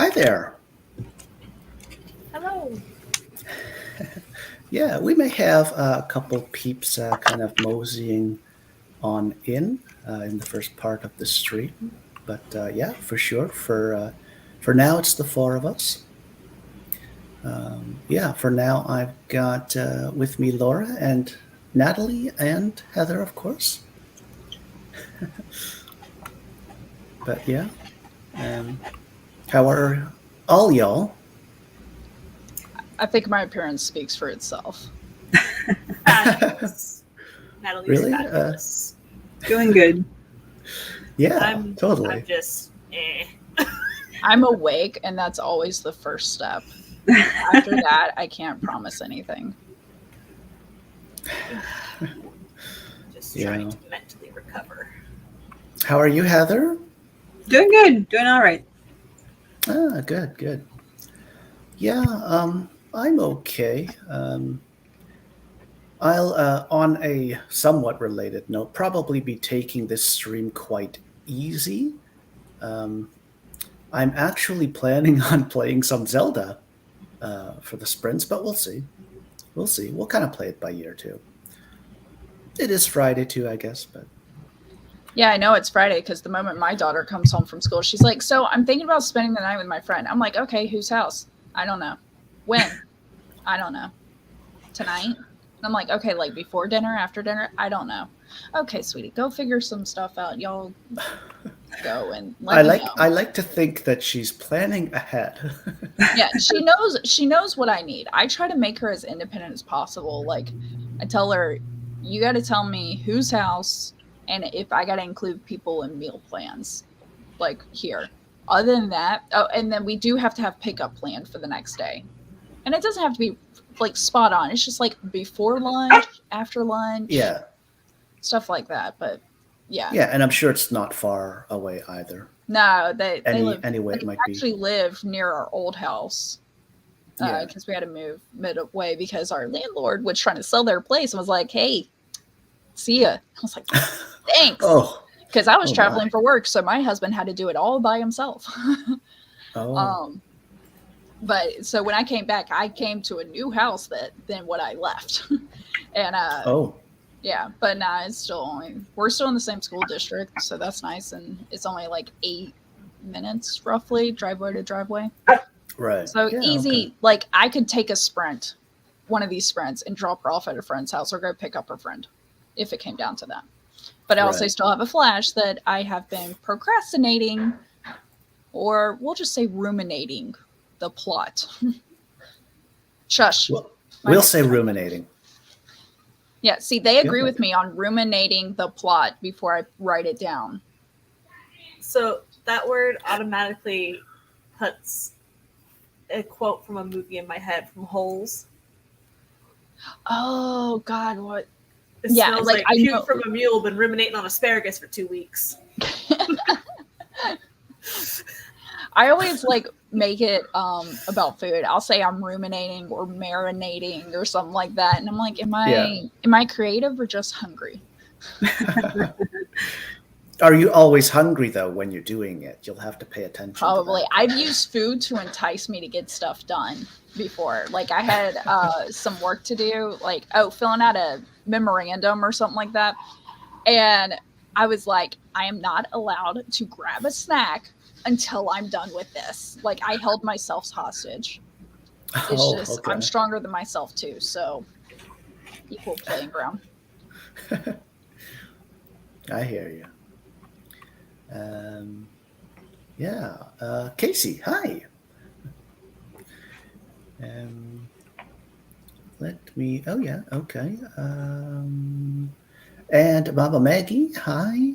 Hi there. Hello. Yeah, we may have a couple peeps kind of moseying on in the first part of the stream, but yeah, for sure. For now, it's the four of us. Yeah, for now, I've got with me Laura and Natalie and Heather, of course. But yeah, um, how are all y'all? I think my appearance speaks for itself. Fabulous. Natalie's Really? fabulous. Doing good. Yeah, I'm totally. just I'm awake, and that's always the first step. After that, I can't promise anything. just Yeah. trying to mentally recover. How are you, Heather? Doing good. Doing all right. Ah, good, good. Yeah, I'm okay. I'll, on a somewhat related note, probably be taking this stream quite easy. I'm actually planning on playing some Zelda for the sprints, but we'll see. We'll see. We'll kind of play it by ear too. It is Friday too, I guess, but Yeah, I know it's Friday because the moment my daughter comes home from school, she's like, "So I'm thinking about spending the night with my friend." I'm like, "Okay, whose house? I don't know. When? I don't know. Tonight?" And I'm like, "Okay, like before dinner, after dinner? I don't know." Okay, sweetie, go figure some stuff out. Y'all go and let me know. I like to think that she's planning ahead. Yeah, she knows what I need. I try to make her as independent as possible. Like I tell her, you got to tell me whose house and if I got to include people in meal plans. Like here. Other than that, oh, and then we do have to have pickup planned for the next day. And it doesn't have to be like spot on. It's just like before lunch, after lunch, Yeah, stuff like that. But yeah. yeah, and I'm sure it's not far away either. No, they live. Anyway, it They might be. actually live near our old house Yeah. because we had to move midway because our landlord was trying to sell their place and was like, "Hey, see ya." I was like, "Thanks," Oh, because I was oh traveling my. for work, so my husband had to do it all by himself. Oh, But so when I came back, I came to a new house than what I left, and oh, yeah, but nah, it's still only we're still in the same school district, so that's nice, and it's only like 8 minutes roughly driveway to driveway. right. So Yeah, easy. okay. Like I could take a sprint, one of these sprints, and drop her off at a friend's house or go pick up her friend, if it came down to that. But I also Right. still have a flash that I have been procrastinating, or we'll just say ruminating the plot. Shush. Well, My we'll husband's say right there. ruminating. Yeah, see, they agree Yeah. with me on ruminating the plot before I write it down. So that word automatically puts a quote from a movie in my head from Holes. Oh God, what? It Yeah, smells like, like I puke know- from a mule, been ruminating on asparagus for 2 weeks. I always like make it about food. I'll say I'm ruminating or marinating or something like that, and I'm like, am I creative or just hungry? Are you always hungry though when you're doing it? You'll have to pay attention. Probably. To that. I've used food to entice me to get stuff done before. Like I had some work to do, like filling out a memorandum or something like that, and I was like, I am not allowed to grab a snack until I'm done with this. Like I held myself hostage. It's Oh, just okay. I'm stronger than myself too, so equal playing ground. I hear you. Yeah, Casey, hi. Let me. Oh yeah, okay. And Mama Maggie, hi.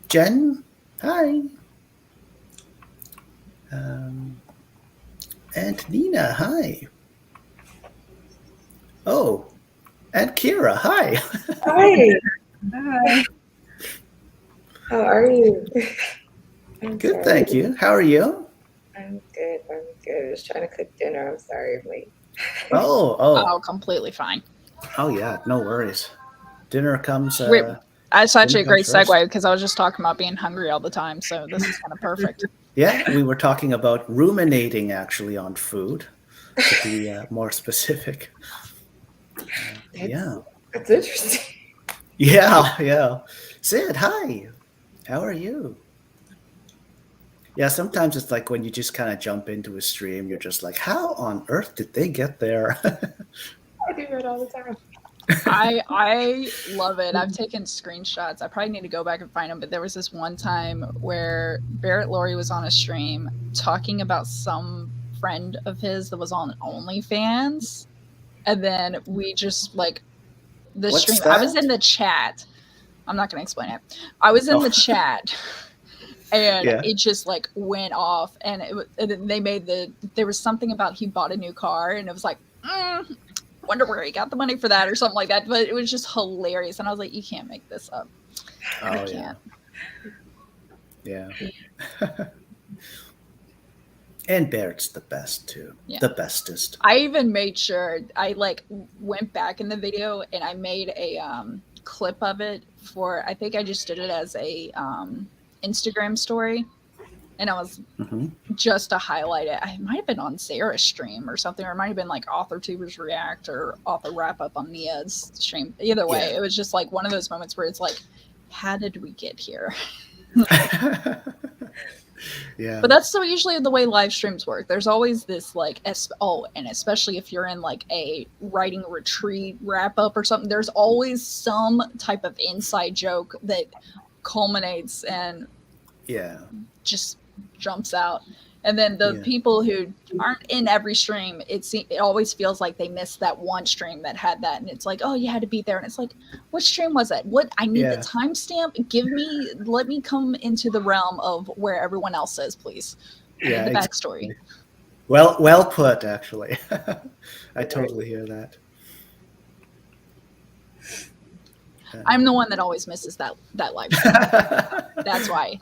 Jen, hi. And Nina, hi. Oh, and Kira, hi. Hi. Bye. How are you? I'm Good, sorry. thank you. How are you? I'm good. I'm good. I was trying to cook dinner. I'm sorry I'm late. Oh, completely fine. Oh yeah, no worries. Dinner comes. That's actually a dinner great comes first. segue because I was just talking about being hungry all the time, so this is kind of perfect. Yeah, we were talking about ruminating actually on food, to be more specific. Yeah. That's interesting. Yeah. Sid, hi. How are you? Yeah, sometimes it's like when you just kind of jump into a stream, you're just like, how on earth did they get there? I do that all the time. I love it. I've taken screenshots. I probably need to go back and find them, but there was this one time where Barrett Laurie was on a stream talking about some friend of his that was on OnlyFans, and then we just like the What's stream. I was that? in the chat. I'm not going to explain it. I was in the chat. And Yeah. it just like went off, and they made there was something about he bought a new car, and it was like, wonder where he got the money for that or something like that. But it was just hilarious, and I was like, you can't make this up. I Oh, can't. Yeah. And Barrett's the best too. Yeah. The bestest. I even made sure I like went back in the video and I made a clip of it for, I think I just did it as a Instagram story, and I was just to highlight it. I might have been on Sarah's stream or something, or it might have been like AuthorTubers React or Author Wrap Up on Nia's stream. Either way, It was just like one of those moments where it's like, how did we get here? Yeah. But that's so usually the way live streams work. There's always this like, and especially if you're in like a writing retreat wrap up or something, there's always some type of inside joke that culminates and just jumps out. And then the people who aren't in every stream, it always feels like they missed that one stream that had that, and it's like, oh, you had to be there, and it's like, what stream was it? What I need the timestamp. Let me come into the realm of where everyone else is, please. Yeah, the backstory. Exactly. Well put, actually. I totally hear that. I'm the one that always misses that live stream. That's why.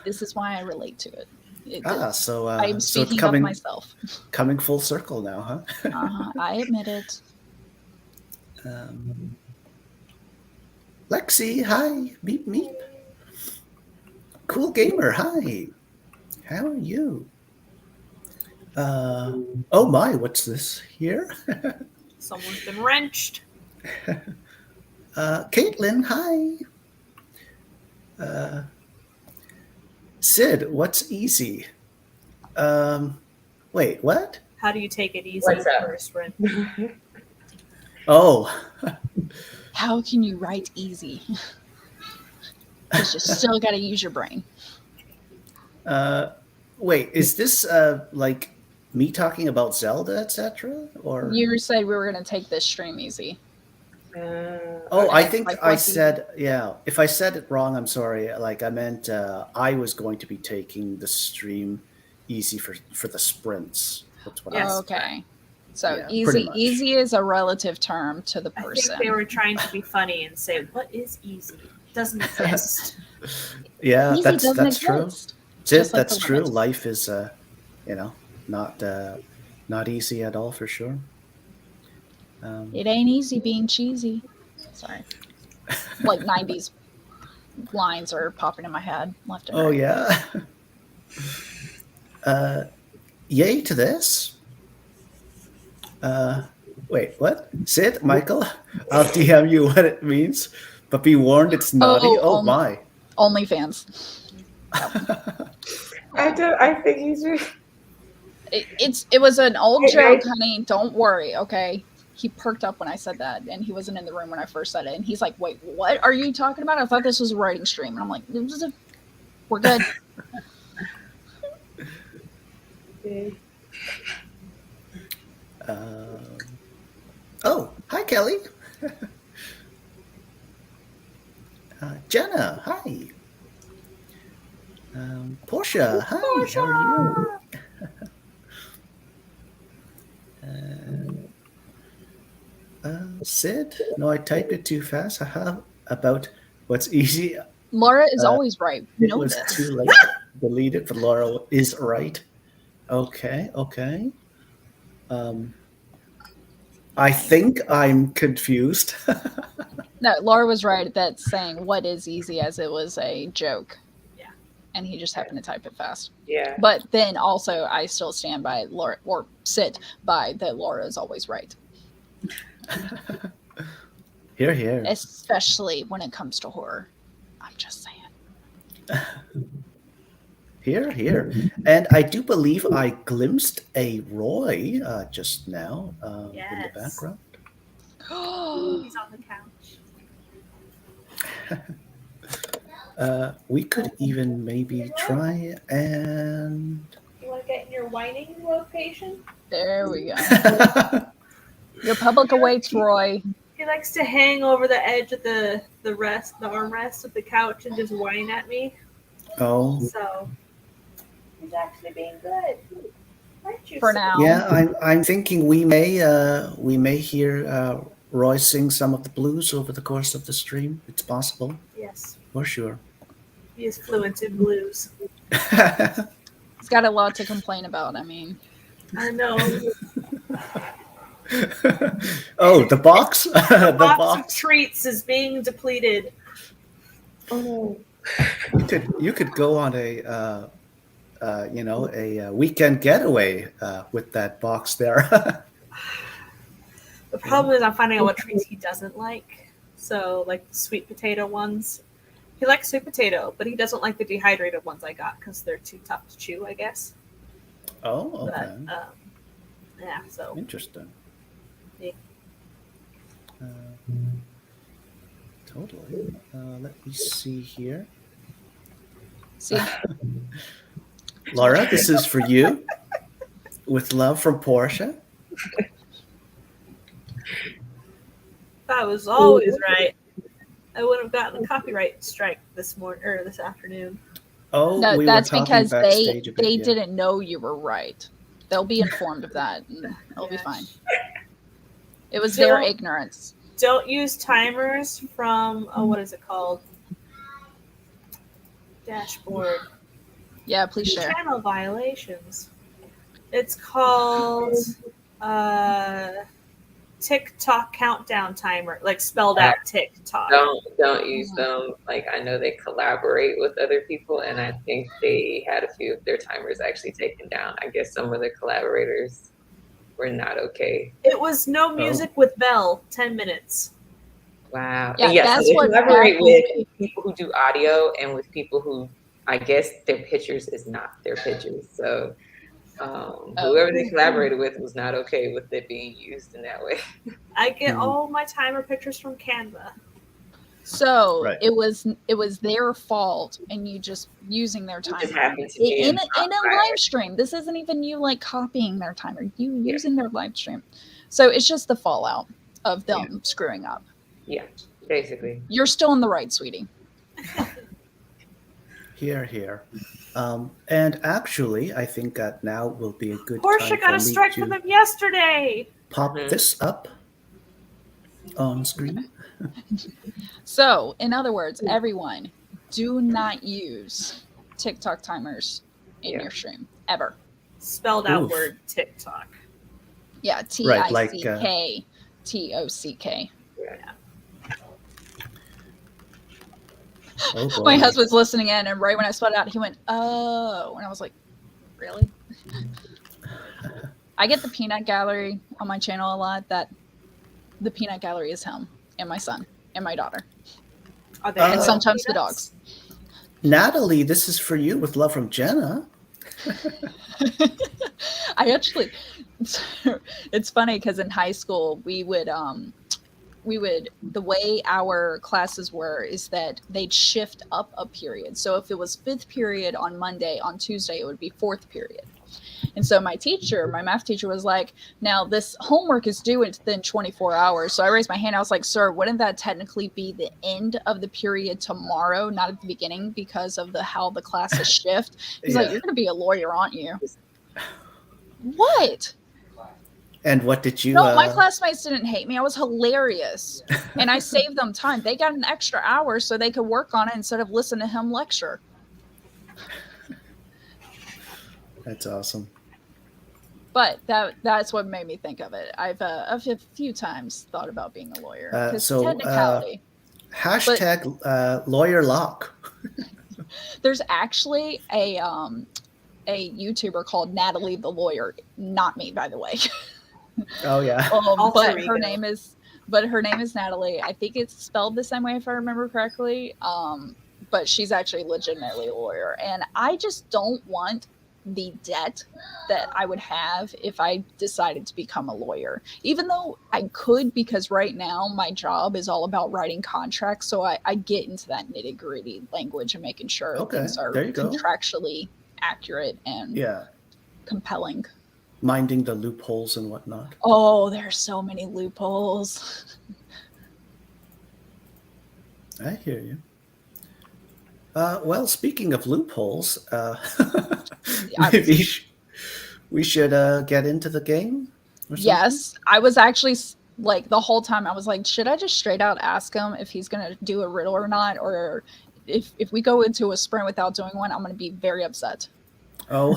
This is why I relate to it. So I'm speaking of myself. Coming full circle now, huh? I admit it. Lexi, hi. Meep meep. Cool gamer, hi. How are you? Oh my, what's this here? Someone's been wrenched. Caitlin, hi. Sid, what's easy? Wait, what? How do you take it easy What's that? first, Ren? Oh. How can you write easy? Because you still got to use your brain. Wait, is this like me talking about Zelda, etc.? Or You said we were going to take this stream easy. I think I said, if I said it wrong, I'm sorry. Like I meant I was going to be taking the stream easy for the sprints. That's what I said. Okay. So Yeah, easy is a relative term to the I person. think they were trying to be funny and say, what is easy? It doesn't exist. Yeah, Easy that's doesn't true. exist. Sid, Just like that's the true. limit. Life is not easy at all for sure. It ain't easy being cheesy. Sorry. Like 90s lines are popping in my head left and right. Oh yeah. Yay to this. Wait, what? Sid, Michael, I'll DM you what it means, but be warned, it's naughty. Oh my. OnlyFans. I think he's. It was an old Hey, joke, hey. honey. Don't worry, okay? He perked up when I said that, and he wasn't in the room when I first said it. And he's like, "Wait, what are you talking about? I thought this was a writing stream." And I'm like, "We're good." Oh, hi, Kelly. Jenna, hi. Portia, hi. How are you? Sid, no, I typed it too fast. Haha. About what's easy. Laura is always right. You It know was this. too late. Delete it, but Laura is right. Okay. I think I'm confused. No, Laura was right that saying "what is easy" as it was a joke. and he just happened to type it fast. Yeah. But then also, I still stand by Laura, or sit by that Laura is always right, Here. especially when it comes to horror. I'm just saying. Here. And I do believe I glimpsed a Roy just now in the Yes. background. He's on the couch. We could even maybe try and... You want to get in your whining location? There we go. Your public awaits, Roy. He likes to hang over the edge of the armrest of the couch and just whine at me. Oh, So he's actually being good. Aren't you? For sir? now. yeah. I'm thinking we may hear Roy sing some of the blues over the course of the stream. It's possible, Yes, for sure. he is fluent in blues. He's got a lot to complain about. I mean, I know. Oh, the box. The box of box. treats is being depleted. Oh. You could go on a weekend getaway with that box there. The problem is I'm finding out what treats he doesn't like. So, like the sweet potato ones. He likes sweet potato, but he doesn't like the dehydrated ones I got because they're too tough to chew, I guess. Oh, okay. But, yeah, so. Interesting. Yeah. Totally. Let me see here. see, Laura, this is for you. With love from Portia. I was always right. I would have gotten a copyright strike this morning or this afternoon. Oh, no, we that's were talking because backstage a bit, they yeah. didn't know you were right. They'll be informed of that, and it'll be fine. It was their Don't- ignorance. Don't use timers from, what is it called? Dashboard. Yeah, please share. Channel violations. It's called TikTok countdown timer, like spelled out TikTok. Don't use them. Like, I know they collaborate with other people, and I think they had a few of their timers actually taken down. I guess some of the collaborators were not okay. It was no music with Bell, 10 minutes. Wow. Yeah, And yes, that's so they what collaborate baffles with me. people who do audio and with people who, I guess, their pictures is not their pictures. So whoever they collaborated with was not okay with it being used in that way. I get all my timer pictures from Canva. So Right. it was their fault, and you just using their It just timer happened to be in a live stream. This isn't even you like copying their timer. You using their live stream. So it's just the fallout of them screwing up. Yeah, basically. You're still in the right, sweetie. Here. And actually, I think that now will be a good Portia time got for a me strike to from them yesterday. pop this up on screen. So, in other words, everyone, do not use TikTok timers in your stream ever. Spelled out Oof. word TikTok. Yeah, Right, like, TICKTOCK. Oh boy. My husband's listening in, and right when I spelled it out, he went, "Oh," and I was like, "Really?" I get the peanut gallery on my channel a lot. That the peanut gallery is him and my son and my daughter, Are they and Uh, sometimes the peanuts? dogs. Natalie, this is for you with love from Jenna. I actually, it's funny because in high school we would the way our classes were is that they'd shift up a period. So if it was 5th period on Monday, on Tuesday it would be 4th period. And so my math teacher was like, now this homework is due within 24 hours. So I raised my hand. I was like, sir, wouldn't that technically be the end of the period tomorrow, not at the beginning because of how the classes shift? He's like, you're going to be a lawyer, aren't you? What? And what did you? No, my classmates didn't hate me. I was hilarious. And I saved them time. They got an extra hour so they could work on it instead of listen to him lecture. That's awesome. But that's what made me think of it. I've a few times thought about being a lawyer. Because So, technicality. Hashtag lawyer Locke. There's actually a YouTuber called Natalie the Lawyer. Not me, by the way. Oh yeah. But her name is Natalie. I think it's spelled the same way if I remember correctly. But she's actually legitimately a lawyer, and I just don't want the debt that I would have if I decided to become a lawyer, even though I could, because right now my job is all about writing contracts. So I get into that nitty gritty language and making sure things are contractually accurate and compelling. Minding the loopholes and whatnot. Oh, there's so many loopholes. I hear you. Well, speaking of loopholes, maybe we should get into the game? Yes, I was actually like the whole time I was like, should I just straight out ask him if he's going to do a riddle or not? Or if we go into a sprint without doing one, I'm going to be very upset. Oh.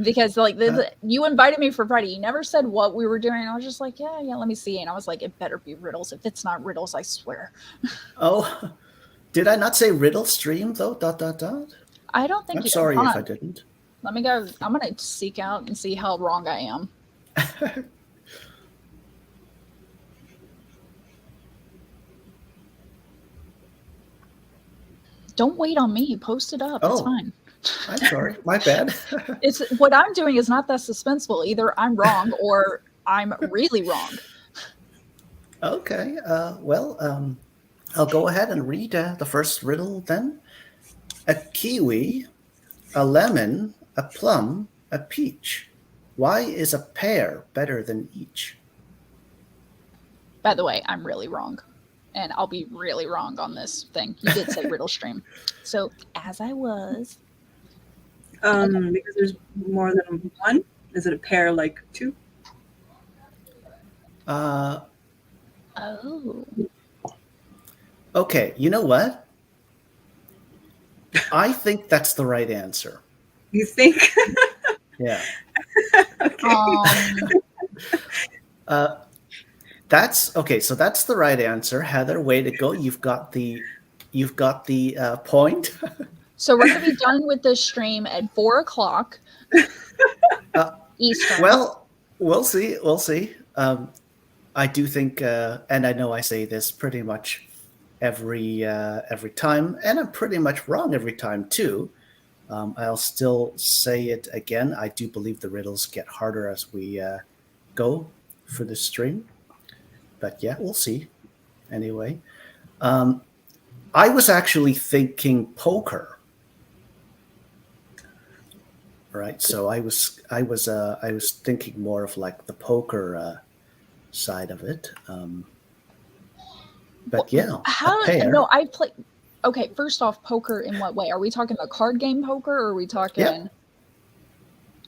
Because like you invited me for Friday. You never said what we were doing. I was just like, yeah, let me see. And I was like, it better be riddles. If it's not riddles, I swear. Oh. Did I not say riddle stream though? ... I don't think I'm sorry if I didn't. Let me go. I'm going to seek out and see how wrong I am. Don't wait on me. Post it up. It's fine. I'm sorry. My bad. It's what I'm doing is not that suspenseful. Either I'm wrong or I'm really wrong. Okay. Well, I'll go ahead and read the first riddle then. A kiwi, a lemon, a plum, a peach. Why is a pear better than each? By the way, I'm really wrong. And I'll be really wrong on this thing. You did say riddle stream. So, as I was. Because there's more than one? Is it a pair like two? Oh. Okay, you know what? I think that's the right answer. You think? Yeah. Okay. That's okay. So that's the right answer, Heather. Way to go! You've got the point. So we're gonna be done with this stream at 4:00 Eastern. Well, we'll see. We'll see. I do think, and I know I say this pretty much every time, and I'm pretty much wrong every time too. I'll still say it again. I do believe the riddles get harder as we go for the stream. But yeah, we'll see. Anyway, I was actually thinking poker. Right, so I was thinking more of like the poker side of it. But yeah, how? No, I play. Okay, first off, poker in what way? Are we talking about card game poker, or are we talking? Yeah.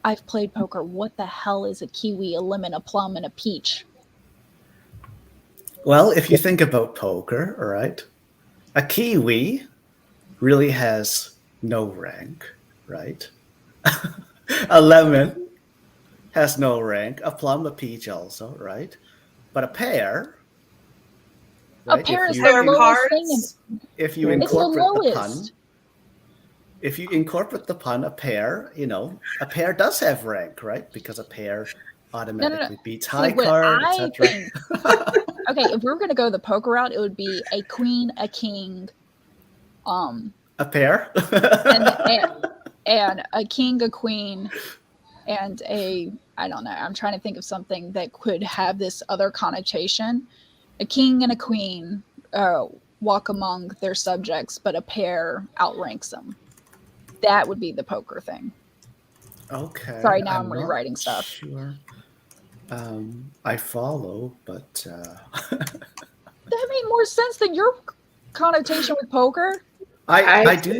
I've played poker. What the hell is a kiwi, a lemon, a plum, and a peach? Well, if you think about poker, all right, a kiwi really has no rank, right? A lemon has no rank. A plum, a peach also, right? But a pear, right? A pear is the lowest thing. If you incorporate the pun, if you incorporate the pun, a pear, a pear does have rank, right? Because a pear automatically beats high card, etc. Okay, if we were going to go the poker route, it would be a queen, a king, a pair, and a king, a queen, and I don't know. I'm trying to think of something that could have this other connotation. A king and a queen walk among their subjects, but a pair outranks them. That would be the poker thing. Okay. Sorry, now I'm rewriting stuff. Sure. I follow, but that made more sense than your connotation with poker. I do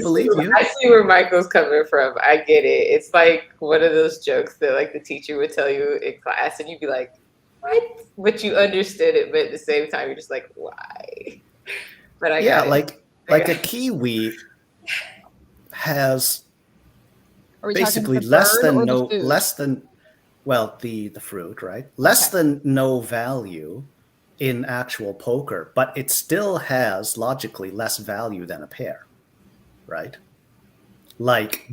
believe you. I see where Michael's coming from. I get it. It's like one of those jokes that like the teacher would tell you in class, and you'd be like, "What?" But you understood it, but at the same time, you're just like, "Why?" But I got it. like a kiwi has Are we basically talking less than the fruit, right? Less than no value in actual poker, but it still has logically less value than a pear. right? Like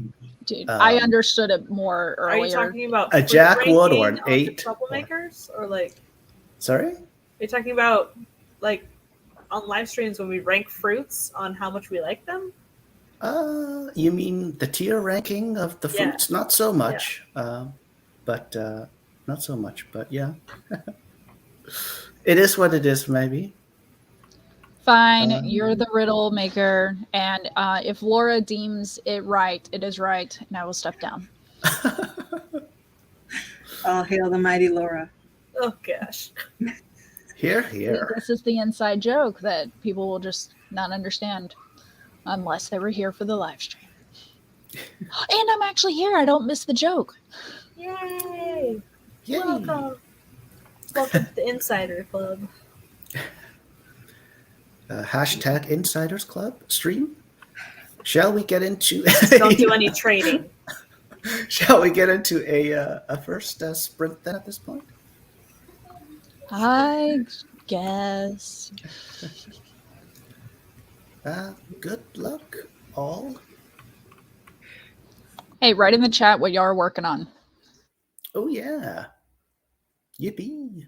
Dude, I Um, understood it more Are you earlier. talking about a fruit jackwood or ranking an on the 8. troublemakers, or like Sorry? are you talking about like on live streams when we rank fruits on how much we like them? You mean the tier ranking of the Yeah. fruits? Not so much, but not so much. But yeah, it is what it is. Maybe. Fine, Uh, you're the riddle maker, and if Laura deems it right, it is right, and I will step down. All hail the mighty Laura. Oh gosh. Here, See, here. this is the inside joke that people will just not understand unless they were here for the live stream. And I'm actually here. I don't miss the joke. Yay! Yay! Welcome. Welcome to the Insider Club. Hashtag Insiders Club stream. Shall we get into? Don't do any trading. Shall we get into a first sprint then at this point? I guess. Good luck, all. Hey, write in the chat what y'all are working on. Oh yeah. Yippee.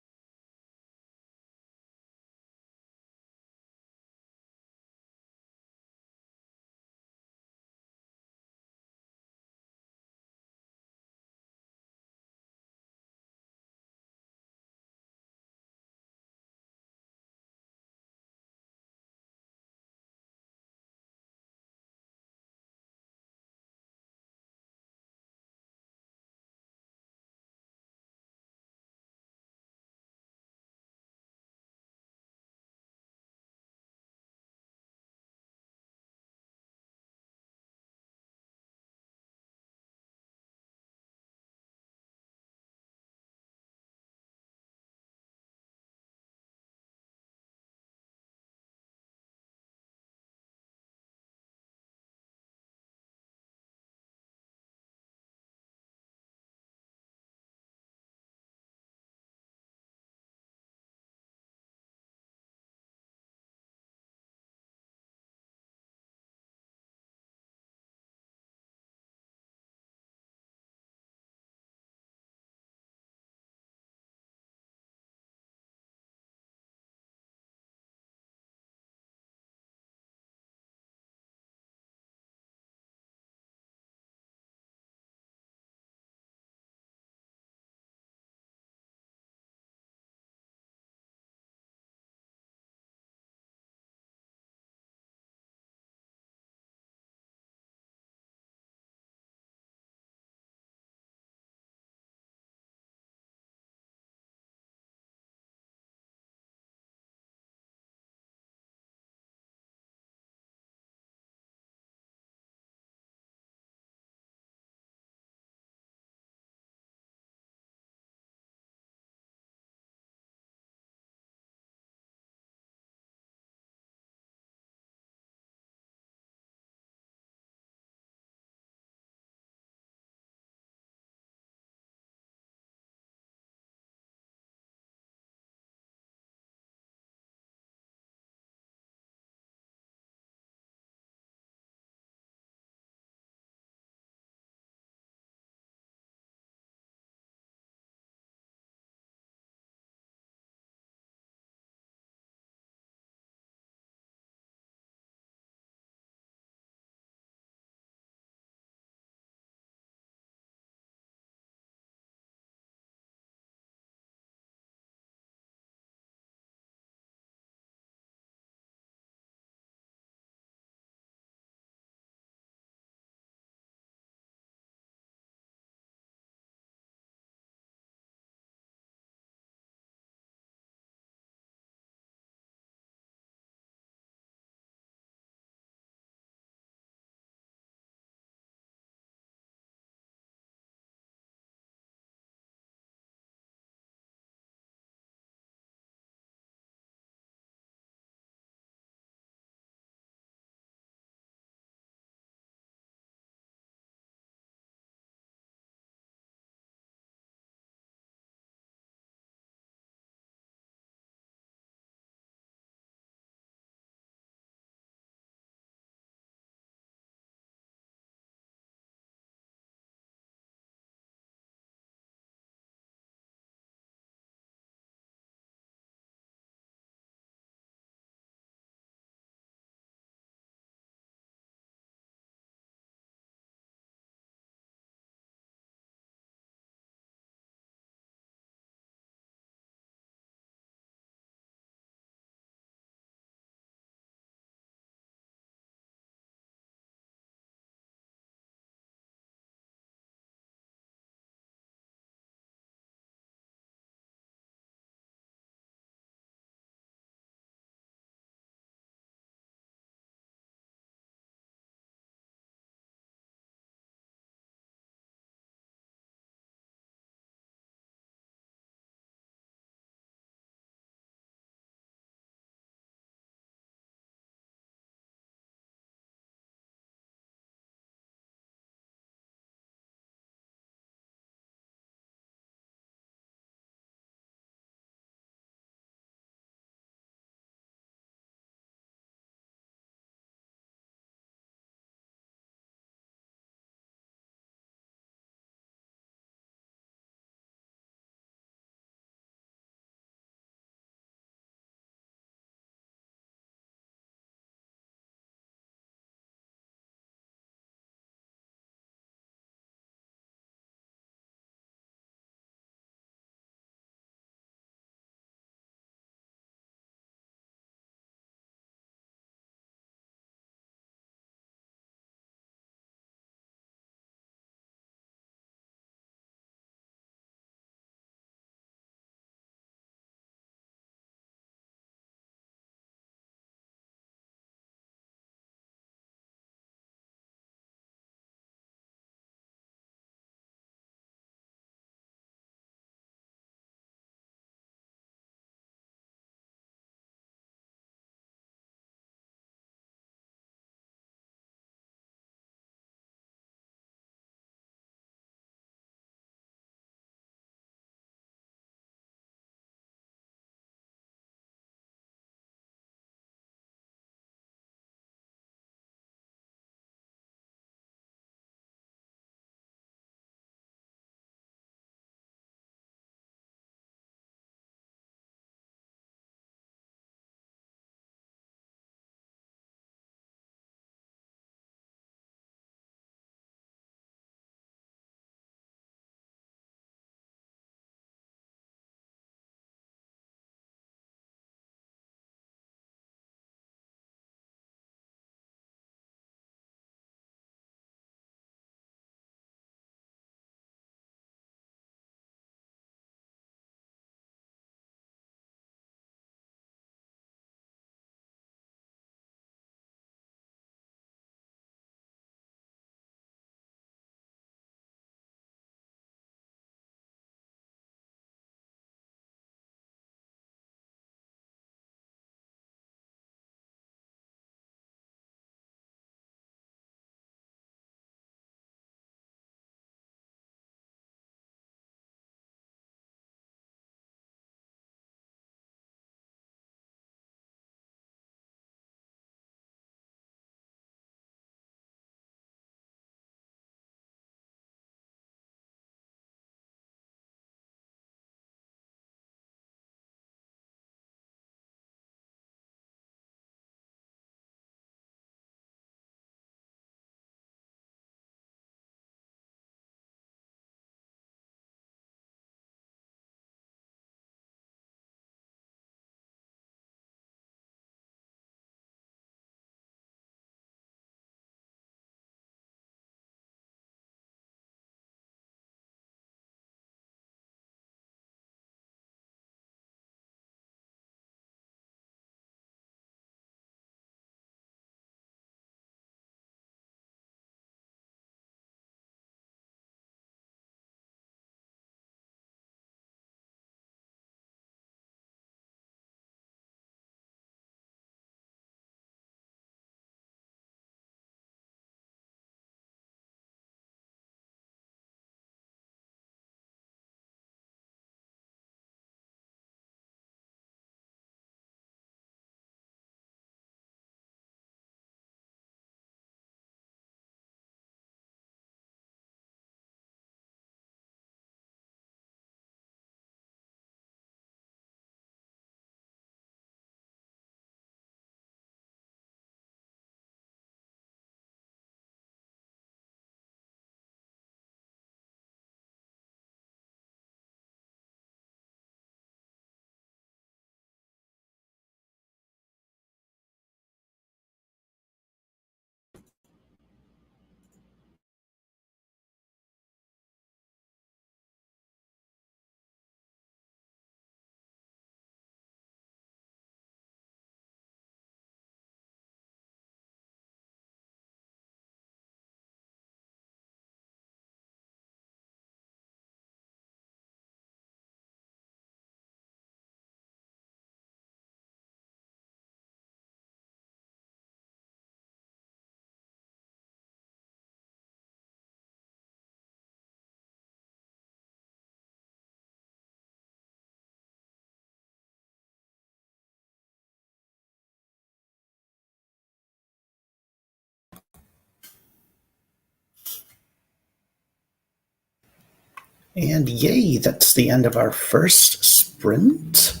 And yay, that's the end of our first sprint.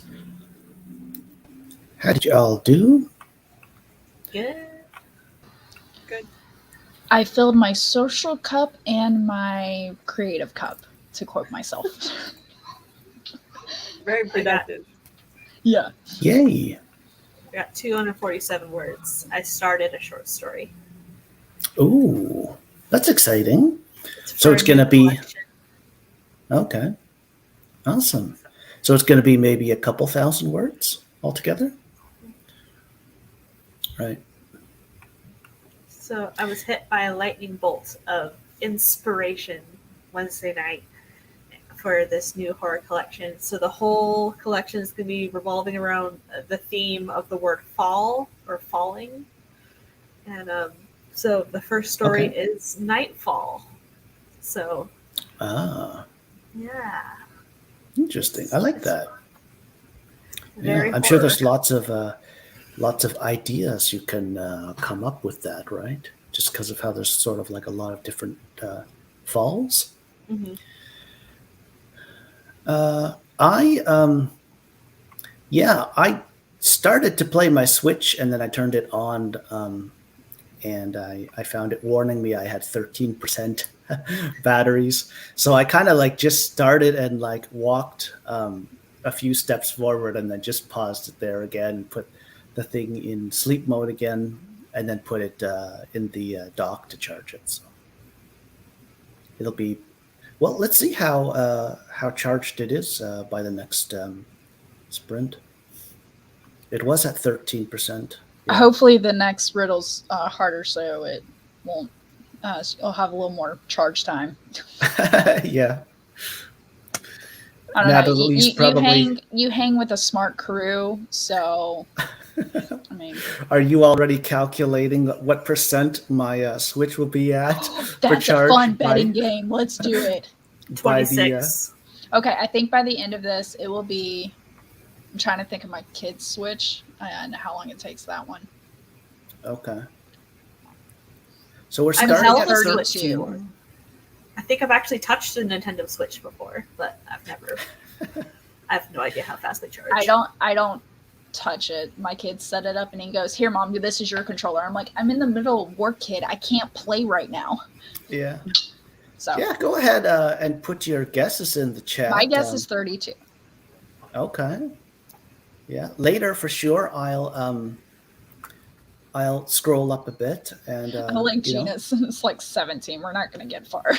How did you all do? Good. I filled my social cup and my creative cup, to quote myself. Very productive. Yeah. Yay. I got 247 words. I started a short story. Ooh, that's exciting. So for it's a gonna new be- collection. Okay. Awesome. So it's going to be maybe a couple thousand words altogether? Right. So I was hit by a lightning bolt of inspiration Wednesday night for this new horror collection. So the whole collection is going to be revolving around the theme of the word fall or falling. And so the first story Okay. is Nightfall. So Ah, yeah, interesting. I like that. very I'm sure horror. there's lots of ideas you can come up with that, right? Just because of how there's sort of like a lot of different falls. Mhm. I started to play my Switch and then I turned it on, and I found it warning me I had 13% batteries. So I kind of like just started and like walked a few steps forward and then just paused it there again, put the thing in sleep mode again, and then put it in the dock to charge it. So it'll be, well, let's see how charged it is by the next sprint. It was at 13%. Yeah. Hopefully the next riddle's harder, so it won't. It'll have a little more charge time. Yeah. I don't Natalie's know. probably- You hang with a smart crew, so I mean, Are you already calculating what percent my Switch will be at for that's a charge fun betting game. Let's do it. by the 26. Okay, I think by the end of this, it will be. I'm trying to think of my kid's Switch and how long it takes that one. okay. So we're I'm starting held at a 32. Switch before. I think I've actually touched a Nintendo Switch before, but I've never. I have no idea how fast they charge. I don't touch it. My kid set it up and he goes, "Here, mom, this is your controller." I'm like, "I'm in the middle of work, kid. I can't play right now." Yeah. So Yeah, go ahead and put your guesses in the chat. my guess is 32. Okay. Yeah. Later for sure I'll scroll up a bit and I like you know. Gina's. It's like 17. We're not going to get far.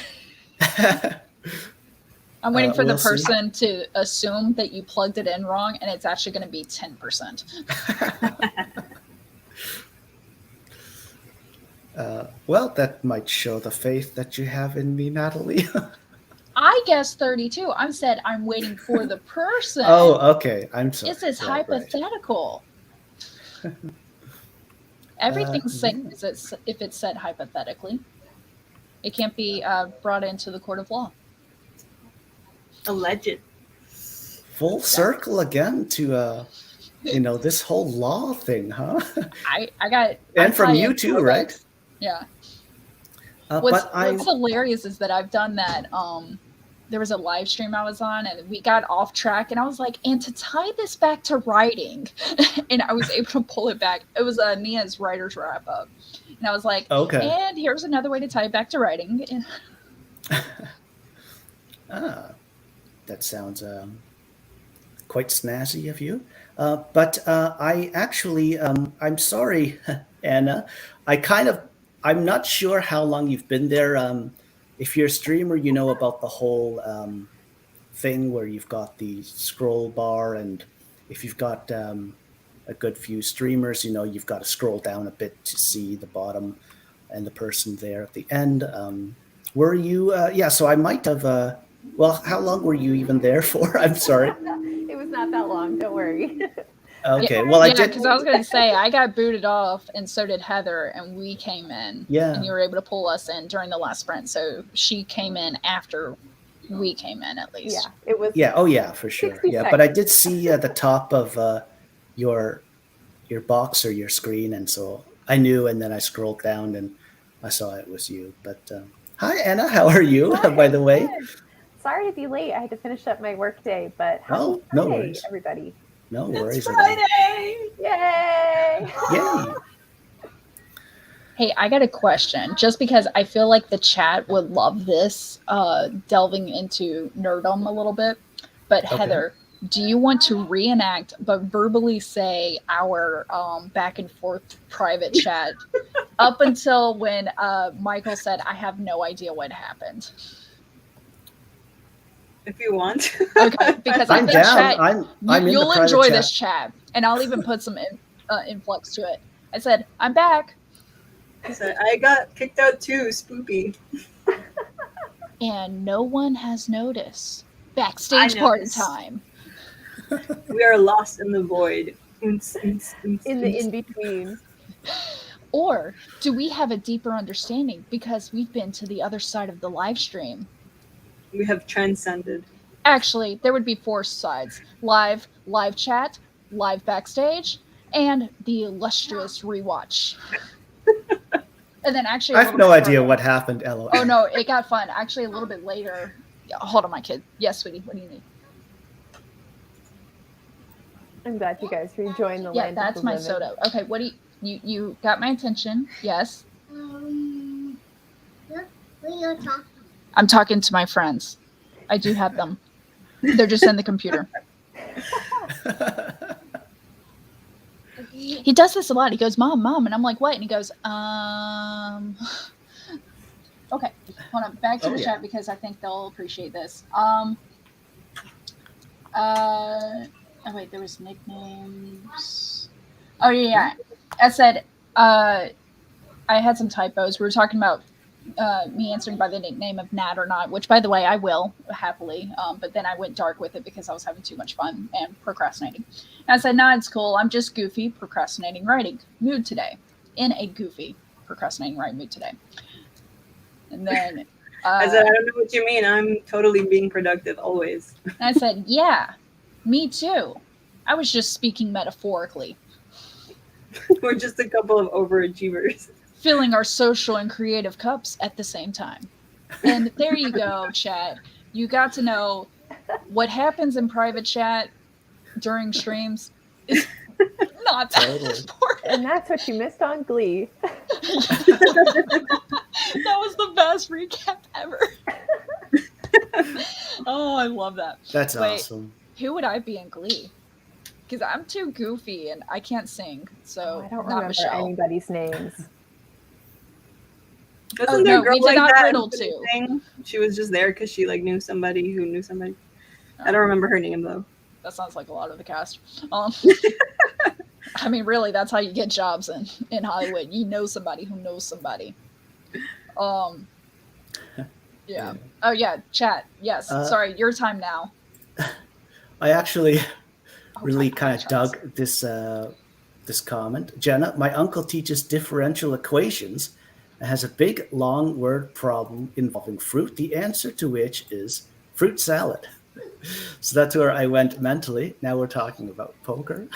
I'm waiting for We'll the see. person to assume that you plugged it in wrong, and it's actually going to be 10%. Well, that might show the faith that you have in me, Natalie. I guess 32. I said I'm waiting for the person. Oh, okay. I'm sorry. This is Right. hypothetical. Everything's safe if it's said hypothetically. It can't be brought into the court of law. Alleged. Full circle again to this whole law thing, huh? I got And I from tie you in too, four right? books. Yeah. What's What's hilarious is that I've done that. There was a live stream I was on, and we got off track, and I was like, "And to tie this back to writing," and I was able to pull it back. It was Nia's writer's wrap up, and I was like, Okay. And here's another way to tie it back to writing. That sounds quite snazzy of you. But I actually, I'm sorry, Anna. I'm not sure how long you've been there. If you're a streamer, you know about the whole thing where you've got the scroll bar, and if you've got a good few streamers, you've got to scroll down a bit to see the bottom and the person there at the end. Were you? Yeah. So I might have. Well, how long were you even there for? I'm sorry. It was not that long. Don't worry. Okay. Well, I did. because I was going to say I got booted off, and so did Heather, and we came in. Yeah. And you were able to pull us in during the last sprint, so she came in after we came in, at least. Yeah, it was. Yeah. Oh, yeah, for sure. 60 Yeah, but I seconds. did see the top of your box or your screen, and so I knew. And then I scrolled down, and I saw it was you. But hi, Anna. How are you? Hi, By the way. good. sorry to be late. I had to finish up my work day, but happy Oh, Friday, no worries. everybody. No worries It's at all. Friday. Yay! Yay! Hey, I got a question. Just because I feel like the chat would love this, delving into nerdom a little bit. But Okay. Heather, do you want to reenact, but verbally say our back and forth private chat up until when Michael said, "I have no idea what happened"? If you want. Okay, because I I'm think down. chat, I'm in you'll the private enjoy chat. this chat, and I'll even put some influx to it. I said, "I'm back." I said, I got kicked out too, spoopy. And no one has noticed. Backstage I party noticed. time. We are lost in the void. In the in-between. Or do we have a deeper understanding because we've been to the other side of the live stream? We have transcended. Actually, there would be 4 sides. Live chat, live backstage, and the illustrious rewatch. And then actually I have no idea what happened, LOL. Oh no, it got fun. Actually, a little bit later. Yeah, hold on, my kid. Yes, sweetie. What do you need? I'm glad you guys are enjoying the Yeah, land that's of the my living. soda. Okay, what do you got my attention? Yes. What are you talking? I'm talking to my friends. I do have them. They're just in the computer. He does this a lot. He goes, "Mom, Mom," and I'm like, "What?" And he goes, Okay, hold on. Back to the chat because I think they'll appreciate this. Oh wait, there was nicknames. Oh yeah. I said I had some typos. We were talking about me answering by the nickname of Nat or not, which by the way I will happily. But then I went dark with it because I was having too much fun and procrastinating. And I said, "Nah, it's cool. I'm just goofy procrastinating writing mood today. In a goofy procrastinating writing mood today." And then I said, I don't know what you mean. I'm totally being productive always. and I said, "Yeah, me too. I was just speaking metaphorically, We're just a couple of overachievers. filling our social and creative cups at the same time." And there you go, chat. You got to know what happens in private chat during streams is not that Totally. important. And that's what you missed on Glee. That was the best recap ever. Oh, I love that. That's Wait. awesome. Who would I be in Glee? Because I'm too goofy and I can't sing. So I don't not remember Michelle. anybody's names. Wasn't there no, a girl we did like not that riddle in the too. thing? She was just there because she like knew somebody who knew somebody. I don't remember her name though. That sounds like a lot of the cast. I mean, really, that's how you get jobs in Hollywood. You know somebody who knows somebody. Yeah. Oh yeah, chat. Yes. Sorry, your time now. I actually Oh, really I kind of apologize. dug this comment. Jenna, my uncle teaches differential equations and has a big long word problem involving fruit, the answer to which is fruit salad. So that's where I went mentally. Now we're talking about poker.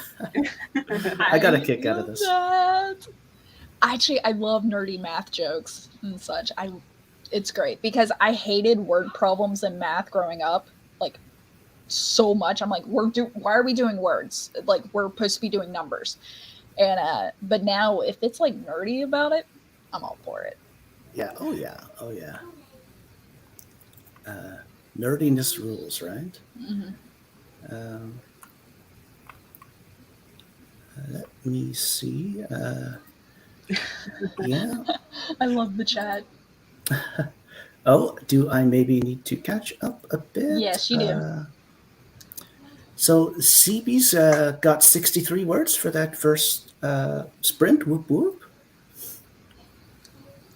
I got a kick out of this. That. Actually, I love nerdy math jokes and such. It's great because I hated word problems in math growing up, like so much. I'm like, why are we doing words? Like we're supposed to be doing numbers. And but now if it's like nerdy about it, I'm all for it. Yeah. Oh yeah. Oh yeah. Nerdiness rules, right? Mm-hmm. Let me see. Yeah. I love the chat. Oh, do I maybe need to catch up a bit? Yes, you do. So CB's got 63 words for that first sprint. Whoop whoop.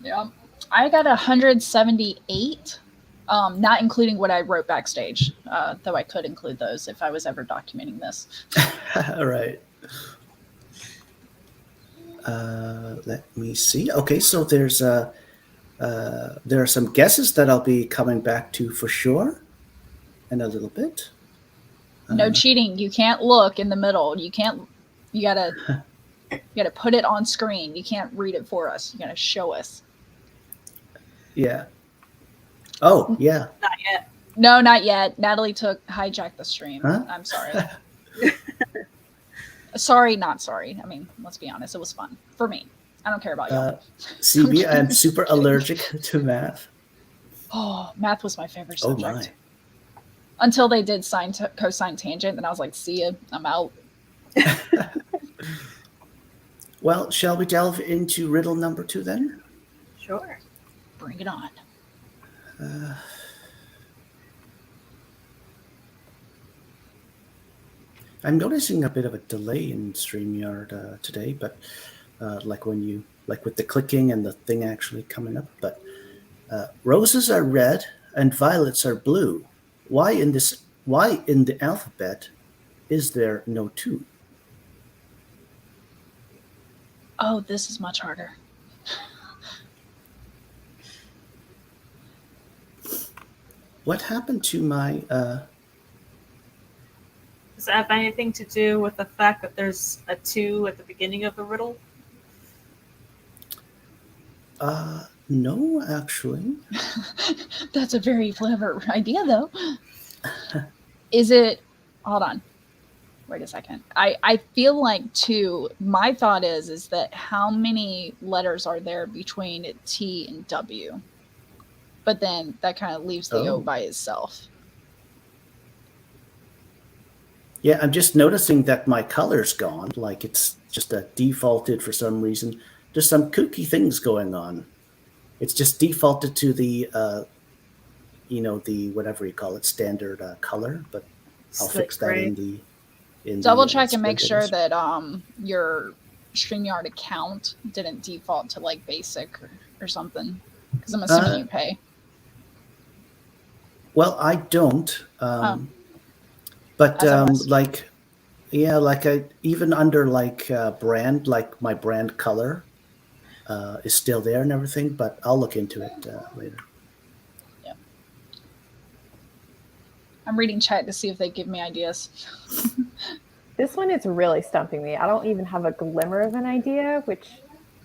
Yeah, I got 178. Not including what I wrote backstage, though I could include those if I was ever documenting this. All right. Let me see. Okay, so there are some guesses that I'll be coming back to for sure in a little bit. No cheating. You can't look in the middle. You gotta put it on screen. You can't read it for us. You gotta show us. Yeah. Oh, yeah. Not yet. No, not yet. Natalie hijacked the stream. Huh? I'm sorry. Sorry, not sorry. I mean, let's be honest. It was fun for me. I don't care about y'all. CB, I'm super allergic to math. Oh, math was my favorite Oh subject. my. Until they did cosine tangent, and I was like, see ya, I'm out. Well, shall we delve into riddle number 2 then? Sure. Bring it on. I'm noticing a bit of a delay in StreamYard today, but like with the clicking and the thing actually coming up. But roses are red and violets are blue. Why in the alphabet is there no 2? Oh, this is much harder. What happened to my Does it have anything to do with the fact that there's a 2 at the beginning of the riddle? no, actually. That's a very clever idea, though. Is it? Hold on. Wait a second. I feel like 2. My thought is that how many letters are there between T and W? But then that kind of leaves the O by itself. Yeah, I'm just noticing that my color's gone. Like it's just defaulted for some reason. There's some kooky things going on. It's just defaulted to the, the whatever you call it, standard color. But I'll fix that in the. Double check and make splitters. sure that your StreamYard account didn't default to like basic or something. Because I'm assuming you pay. Well, I don't. But even under like brand, like my brand color is still there and everything. But I'll look into it later. Yeah. I'm reading chat to see if they give me ideas. This one is really stumping me. I don't even have a glimmer of an idea, which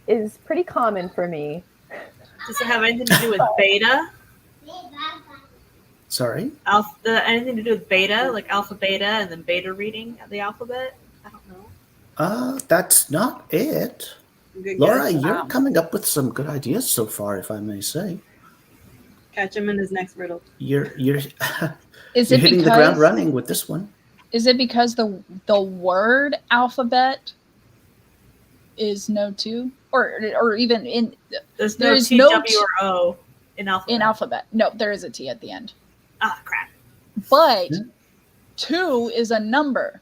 is pretty common for me. Does it have anything to do with beta? Sorry? Anything to do with beta, like alpha, beta, and then beta reading of the alphabet? I don't know. That's not it. Good Laura, guess. you're coming up with some good ideas so far, if I may say. Catch him in his next riddle. You're Is you're it hitting the ground running with this one. Is it because the word alphabet is no 2, or even in There's there's T, no W, or O in alphabet. in alphabet? No, there is a T at the end. Ah, crap. But 2 is a number,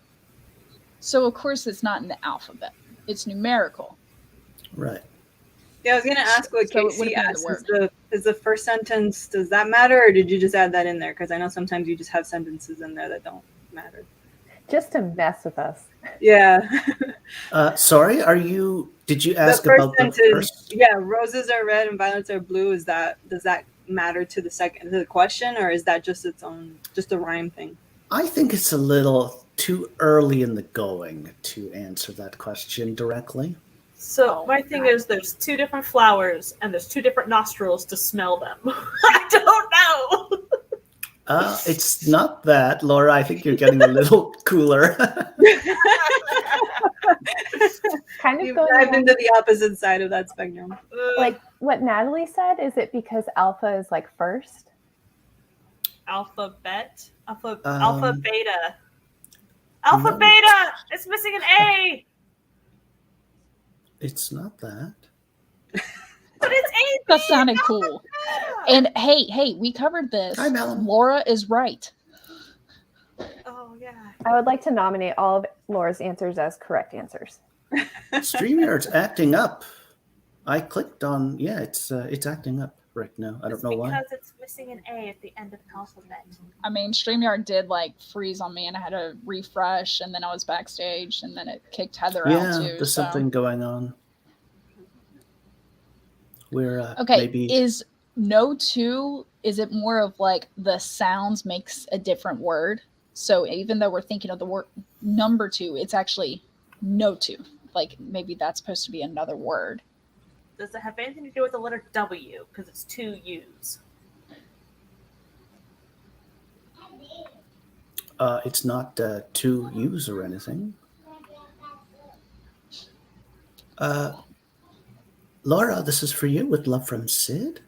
so of course it's not in the alphabet. It's numerical. Right. Yeah, I was gonna ask what So it Casey would've been asked. the Is the first sentence, does that matter, or did you just add that in there? Because I know sometimes you just have sentences in there that don't matter. Just to mess with us. Yeah. Sorry, did you ask the first about sentence, the first? yeah, roses are red and violets are blue. Does that matter to the question, or is that just just a rhyme thing? I think it's a little too early in the going to answer that question directly. So my thing is there's 2 different flowers and there's 2 different nostrils to smell them. I don't know. It's not that, Laura. I think you're getting a little cooler. Kind of You've going dived along, into the opposite side of that spectrum. like what Natalie said. Is it because alpha is like first? Alphabet, alpha, beta, no. beta. It's missing an A, It's not that. but it's A. That sounded cool. And hey, we covered this. Hi, Melon. Laura is right. Oh yeah. I would like to nominate all of Laura's answers as correct answers. StreamYard's acting up. I clicked on. Yeah, it's acting up right now. I don't know why. Because it's missing an A at the end of alphabet. I mean, StreamYard did like freeze on me, and I had to refresh, and then I was backstage, and then it kicked Heather out Yeah, too. there's so. something going on. We're Okay, maybe. is no 2? Is it more of like the sounds makes a different word? So even though we're thinking of the word number 2, it's actually no 2. Like maybe that's supposed to be another word. Does it have anything to do with the letter W? Because it's 2 U's. It's not to use or anything. Laura, this is for you with love from Sid.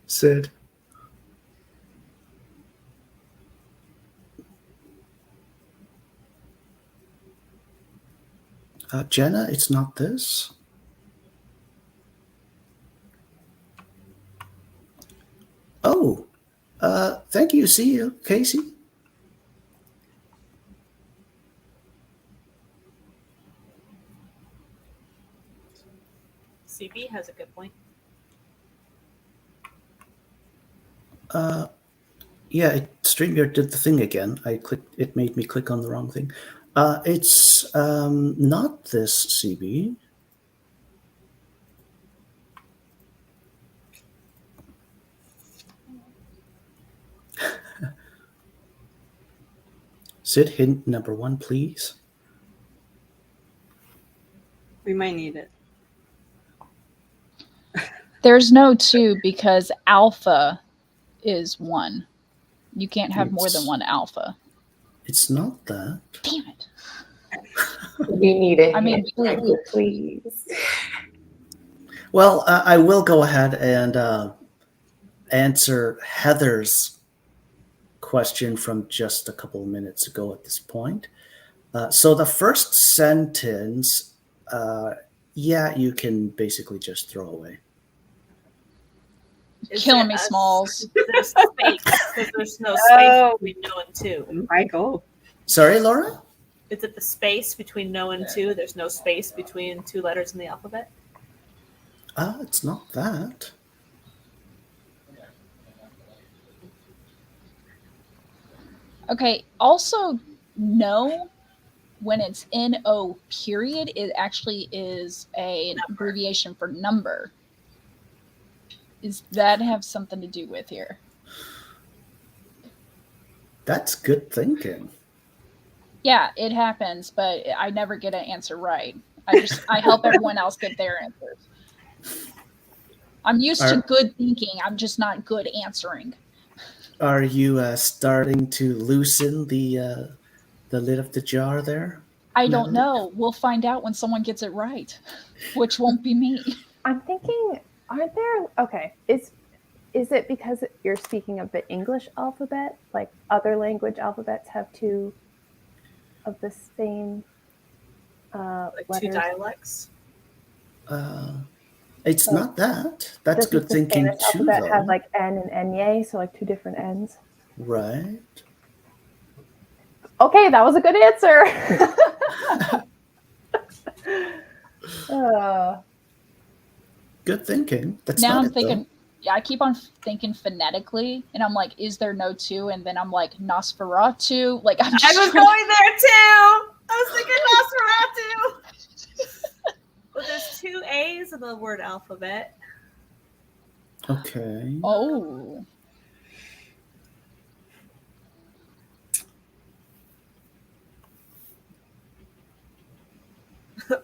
Sid. Jenna, it's not this. Oh, thank you. See you, Casey. CB has a good point. Yeah, StreamYard did the thing again. I clicked. It made me click on the wrong thing. It's not this CB. Sid, hint number 1, please. We might need it. There's no 2 because alpha is 1. You can't have more than one alpha. It's not that. Damn it. We need it. I mean, please. Well, I will go ahead and answer Heather's question from just a couple of minutes ago at this point. So the first sentence, yeah, you can basically just throw away. Killing me, Smalls. There's space, because there's no space between no and 2. Michael. Sorry, Laura? Is it the space between no and 2? There's no space between 2 letters in the alphabet? It's not that. Okay, also, no, when it's N-O period, it actually is an abbreviation for number. Does that have something to do with here? That's good thinking. Yeah, it happens, but I never get an answer right. I help everyone else get their answers. I'm used to good thinking. I'm just not good answering. Are you starting to loosen the lid of the jar there? I don't know. We'll find out when someone gets it right, which won't be me. I'm thinking, aren't there? Okay, is it because you're speaking of the English alphabet? Like other language alphabets have 2 of the same Like letters? 2 dialects? It's So not that. That's does good the thinking Spanish too, alphabet though. have like N and Nye, so like 2 different N's? Right. Okay, that was a good answer. Good thinking. That's Now not I'm it, thinking, yeah, I keep on thinking phonetically, and I'm like, is there no 2? And then I'm like, Nosferatu. Like, I'm just I was going there too! I was thinking Nosferatu! Well, there's 2 A's in the word alphabet. Okay. Oh.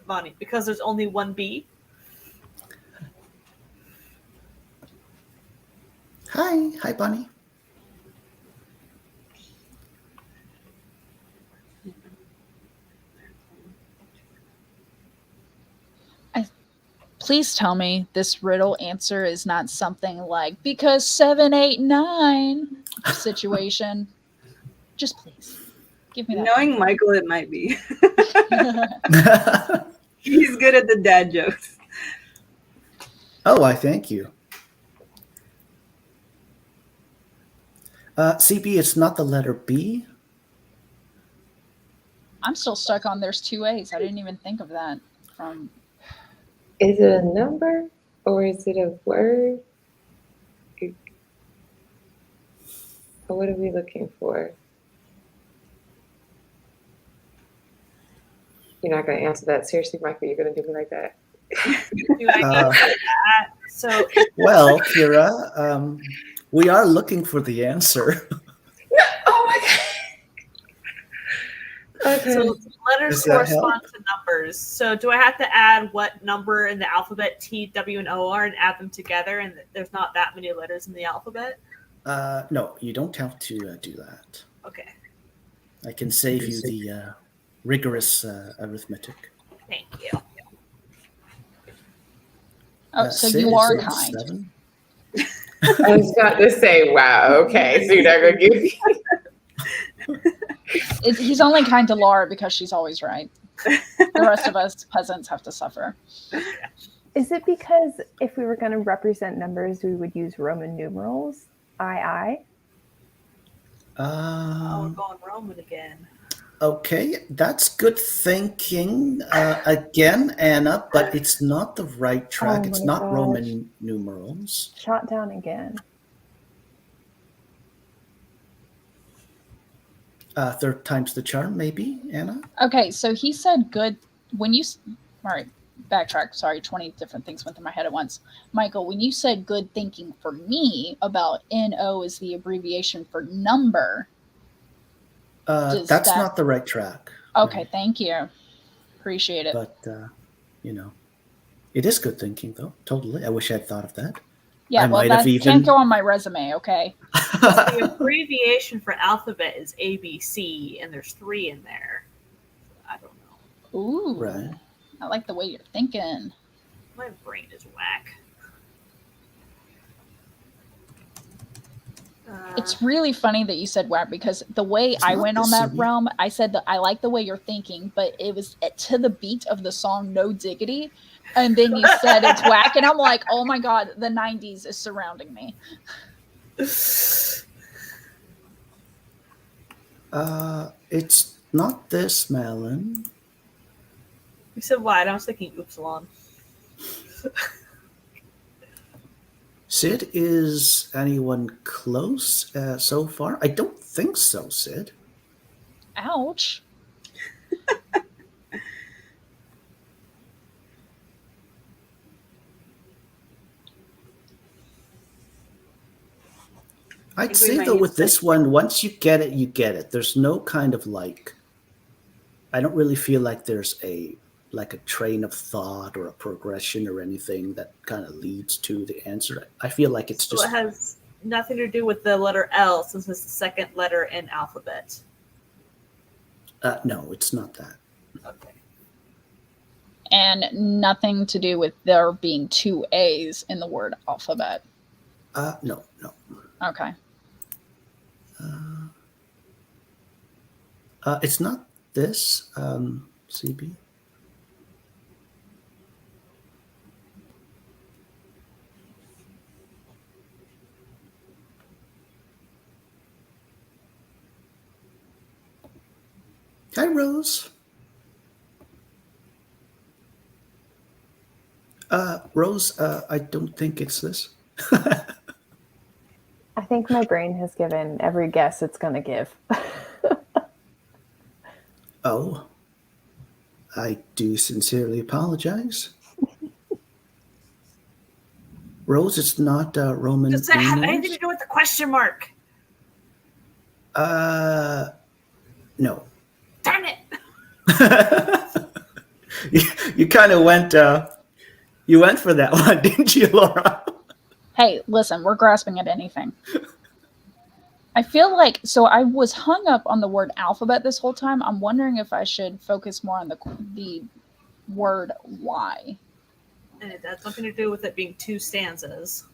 Bonnie, because there's only 1 B. Hi, Bonnie. Please tell me this riddle answer is not something like because 7, 8, 9 situation. Just please give me that. Knowing Michael, it might be. He's good at the dad jokes. Oh, I thank you. CB, it's not the letter B. I'm still stuck on there's 2 A's. I didn't even think of that. Is it a number or is it a word? What are we looking for? You're not going to answer that. Seriously, Michael, you're going to do me like that? Do I answer that? So, Well, Kira, we are looking for the answer. Oh my God. Okay. so letters Does that help? correspond to numbers. So do I have to add what number in the alphabet T, W, and O are and add them together? And there's not that many letters in the alphabet? No, you don't have to do that. Okay, I can save you the rigorous arithmetic. thank you. Oh, so Sid, you is are it kind. 7? I was about to say, wow, okay, so you're not gonna give me. He's only kind to Laura because she's always right. The rest of us peasants have to suffer. Is it because if we were going to represent numbers, we would use Roman numerals? I. Oh, we're going Roman again. Okay, that's good thinking again, Anna, but it's not the right track. Oh It's my not gosh. Roman numerals. Shot down again. Third time's the charm, maybe, Anna? Okay, so he said good when you. All right, backtrack. Sorry, 20 different things went through my head at once. Michael, when you said good thinking for me about NO is the abbreviation for number. That's that- not the right track. Okay, thank you. Appreciate it. But, it is good thinking, though. Totally. I wish I had thought of that. Yeah, I well, might that have even- can't go on my resume, okay? The abbreviation for alphabet is ABC, and there's 3 in there. I don't know. Ooh. Right. I like the way you're thinking. My brain is whack. It's really funny that you said whack because the way It's I not went on this that sweet. realm, I said that I like the way you're thinking, but it was to the beat of the song No Diggity. And then you said it's whack. And I'm like, oh my God, the 90s is surrounding me. It's not this, Malin. You said what? I was thinking Oopsilon. Sid, is anyone close so far? I don't think so, Sid. Ouch. I'd we say, might though, need with to- this one, once you get it, you get it. There's no kind of like, I don't really feel like there's a train of thought or a progression or anything that kind of leads to the answer. I feel like it's So just, it has nothing to do with the letter L since it's the second letter in alphabet. no, it's not that. Okay. And nothing to do with there being 2 A's in the word alphabet. No. Okay. It's not this, CB. Hi, Rose. Rose, I don't think it's this. I think my brain has given every guess it's going to give. Oh, I do sincerely apologize. Rose, it's not Roman Does that have numerals? anything to do with the question mark? No. Darn it! you kind of went you went for that one, didn't you, Laura? Hey, listen, we're grasping at anything. I feel like, so I was hung up on the word alphabet this whole time. I'm wondering if I should focus more on the word Y. And it has something to do with it being 2 stanzas.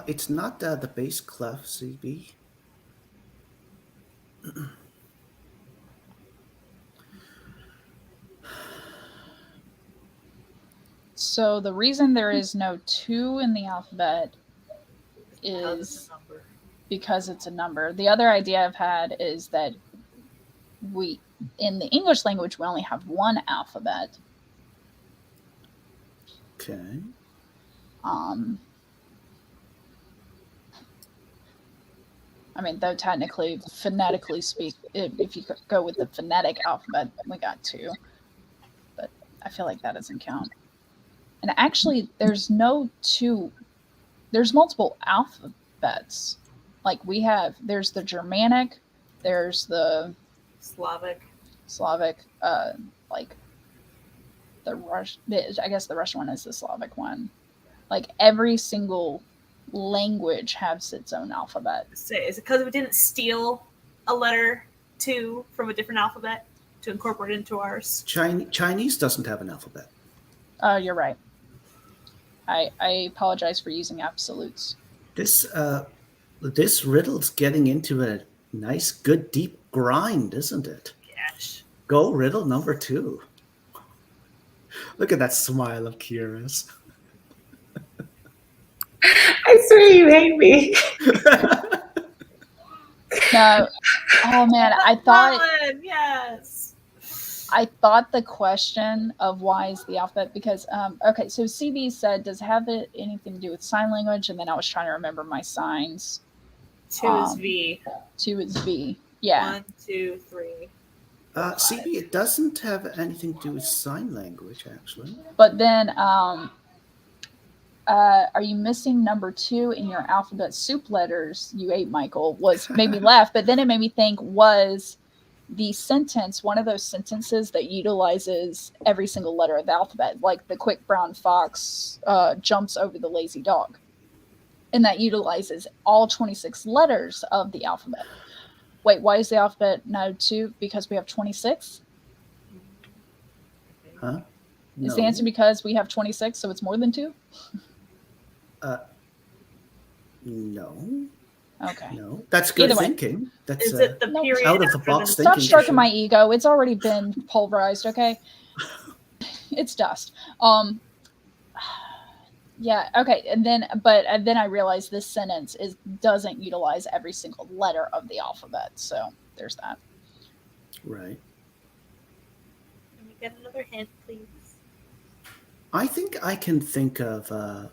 It's not the bass clef, CB. So the reason there is no 2 in the alphabet is because it's a number. The other idea I've had is that we, in the English language, we only have 1 alphabet. Okay. I mean, though technically, phonetically speak, if you go with the phonetic alphabet, we got 2. But I feel like that doesn't count. And actually, there's no 2. There's multiple alphabets. Like there's the Germanic, there's the Slavic. like the I guess the Russian one is the Slavic one. Like every single language has its own alphabet. Say, is it because we didn't steal a letter 2 from a different alphabet to incorporate into ours? Chinese doesn't have an alphabet. You're right. I apologize for using absolutes. This riddle's getting into a nice, good, deep grind, isn't it? Yes. Go riddle number 2. Look at that smile of Kira's. I swear you hate me. No. Oh man, I thought yes. I thought the question of why is the alphabet, because okay, so CB said, does it have anything to do with sign language? And then I was trying to remember my signs. 2 is V. 2 is V. Yeah. 1, 2, 3. CB, it doesn't have anything to do with sign language, actually. But then are you missing number 2 in your alphabet soup letters you ate, Michael? Made me laugh, but then it made me think, was the sentence one of those sentences that utilizes every single letter of the alphabet, like the quick brown fox jumps over the lazy dog, and that utilizes all 26 letters of the alphabet. Wait, why is the alphabet now 2? Because we have 26? Huh? Is the answer because we have 26, so it's more than 2? No. Okay. No. That's good Either way. thinking. That's Is it the period out of the after box Stop thinking. stroking my ego. It's already been pulverized, okay? It's dust. Yeah, okay. And then I realized this sentence doesn't utilize every single letter of the alphabet. So there's that. Right. Can we get another hint, please? I think I can think of a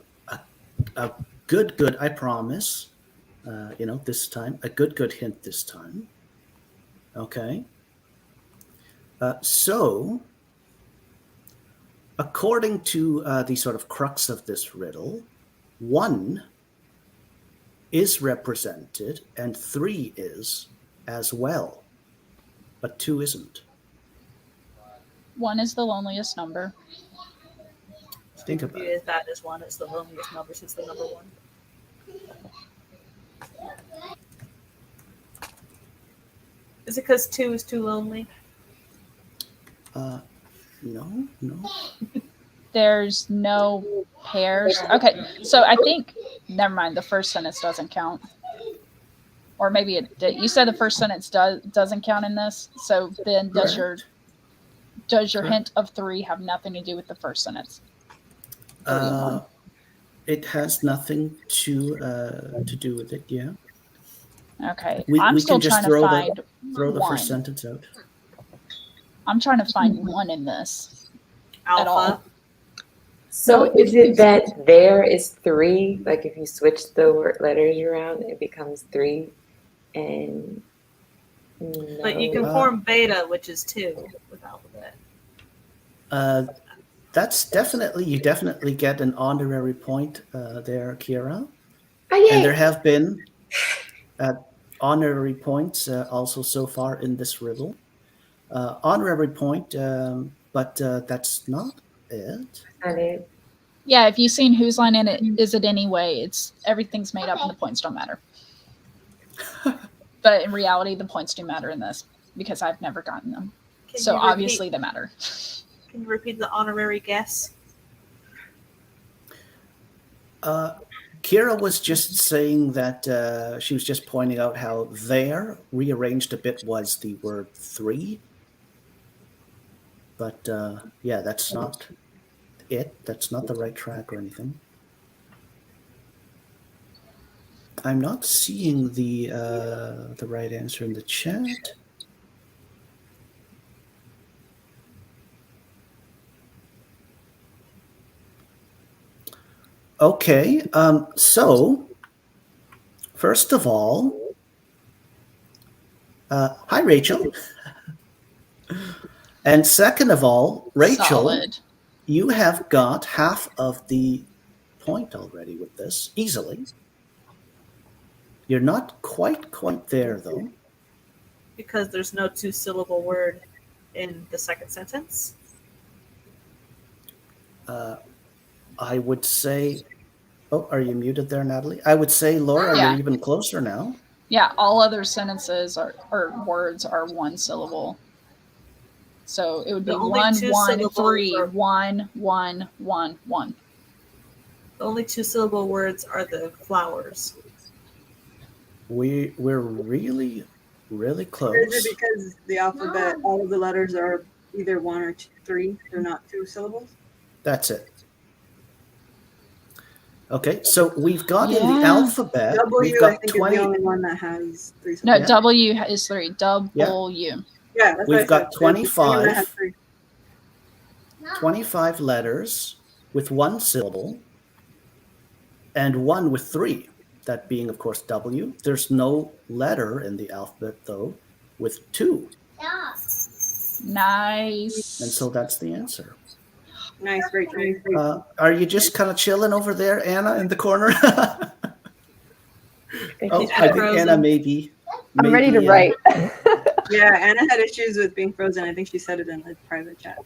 good, I promise, this time, a good hint this time. Okay. So, according to the sort of crux of this riddle, 1 is represented and 3 is as well, but 2 isn't. 1 is the loneliest number. Think about it. That is 1. It's the loneliest number since the number 1. Is it because 2 is too lonely? No. There's no pairs. Okay, so I think, never mind, the first sentence doesn't count. Or maybe it did. You said the first sentence doesn't count in this. So then does your hint of 3 have nothing to do with the first sentence? It has nothing to do with it, yeah. Okay, We still can just trying to throw the one. first sentence out. I'm trying to find 1 in this. At all. Alpha. So is it that there is 3? Like if you switch the letters around, it becomes 3, and no. But you can form beta, which is 2 with alphabet. That's you definitely get an honorary point there, Kira. Oh, yeah. And there have been honorary points also so far in this riddle. Honorary point, but that's not it. Not it. Yeah, if you've seen Whose Line Is It Anyway, everything's made up and the points don't matter. But in reality, the points do matter in this because I've never gotten them. So obviously they matter. Can you repeat the honorary guess? Kira was just saying that she was just pointing out how there, rearranged a bit, was the word 3. But yeah, that's not it. That's not the right track or anything. I'm not seeing the right answer in the chat. Okay, so first of all, hi Rachel. And second of all, Rachel, Solid. You have got half of the point already with this, easily. You're not quite there, though. Because there's no two-syllable word in the second sentence. I would say. Oh, are you muted there, Natalie? I would say, Laura, Yeah. you're even closer now. Yeah, all other sentences or words are one syllable. So it would be The only 1, two 1, syllables 3, are- 1, 1, 1, 1. The only two-syllable words are the flowers. We're really Or close. is it because the alphabet, all of the letters are either 1 or 3? They're not 2 syllables? That's it. Okay, so we've got in the Yeah. alphabet, we've W, I got think, 20. is the only one that has 3 No, syllables. W is 3. W. Yeah, that's We've what I got said. There's the only one that has 25. 3. 25 letters with one syllable and one with 3, that being, of course, W. There's no letter in the alphabet, though, with 2. Nice. And so that's the answer. Nice, Rachel. Are you just kind of chilling over there, Anna, in the corner? Oh, I think Anna maybe. I'm ready to write. Yeah, Anna had issues with being frozen. I think she said it in the private chat.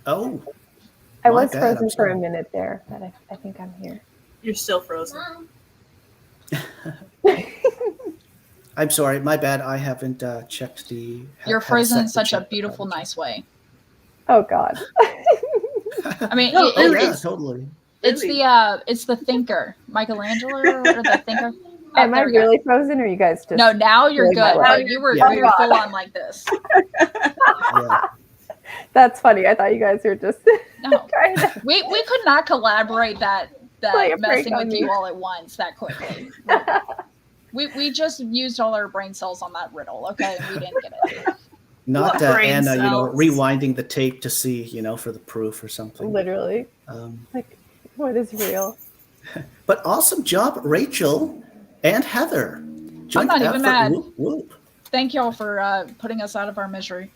Oh, I my was bad, frozen I'm for a sorry. minute there, but I think I'm here. You're still frozen. I'm sorry, my bad. I haven't checked the. You're had a frozen in second such a check the beautiful, private nice way. Oh God. chat. I mean, No, Oh it- yeah, totally. it's Really? it's the thinker, Michelangelo, or the thinker. Am I there we go. really frozen, or you guys just? No, now you're Really my good. life. But you were Yeah. you were full on like this. Yeah. That's funny. I thought you guys were just No, trying to we could not collaborate that Play a prank messing on with me. you all at once that quickly. We just used all our brain cells on that riddle. Okay, we didn't get it. Not What brain Anna, cells? rewinding the tape to see, for the proof or something. literally like what is real. But awesome job, Rachel and Heather. Joint not even effort. mad. Whoop, whoop. Thank y'all for putting us out of our misery.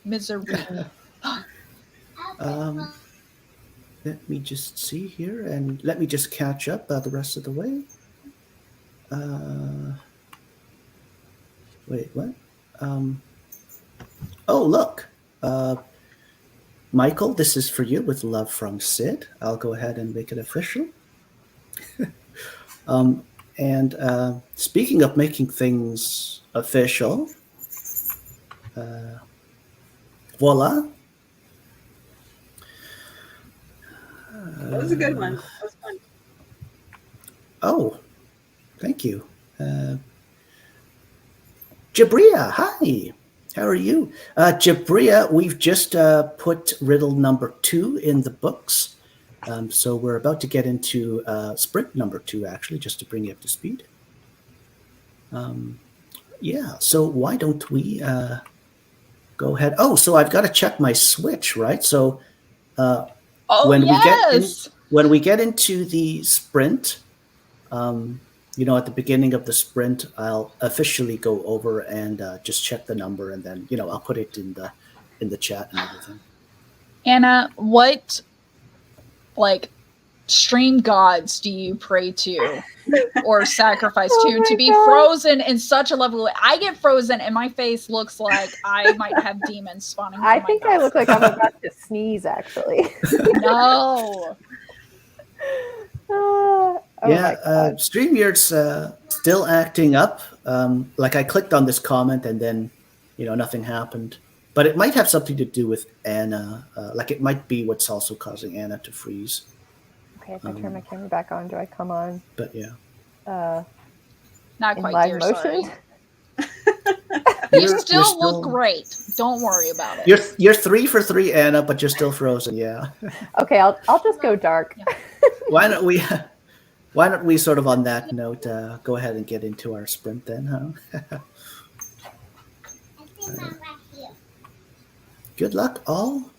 Let me just see here, and let me just catch up the rest of the way. Wait, what? Oh, look. Michael, this is for you with love from Sid. I'll go ahead and make it official. And speaking of making things official, voila. That was a good one. That was fun. Oh, thank you. Jabria, hi. How are you? Jabria, we've just put riddle number 2 in the books. So we're about to get into sprint number 2, actually, just to bring you up to speed. Yeah, so why don't we go ahead? Oh, so I've got to check my switch, right? So when we get into the sprint, at the beginning of the sprint, I'll officially go over and just check the number, and then I'll put it in the chat and everything. Anna, what stream gods do you pray to or sacrifice to be frozen in such a lovely way? I get frozen and my face looks like I might have demons spawning. I think I look like I'm about to sneeze, actually. No. StreamYard's still acting up. Like I clicked on this comment and then, nothing happened. But it might have something to do with Anna. Like it might be what's also causing Anna to freeze. Okay, if I turn my camera back on, do I come on? But yeah. Not in quite, live dear, motion? sorry. You still look great. Don't worry about it. You're 3 for 3, Anna, but you're still frozen. Yeah. Okay, I'll just go dark. Yeah. Why don't we sort of on that note go ahead and get into our sprint then, huh? Good luck, all.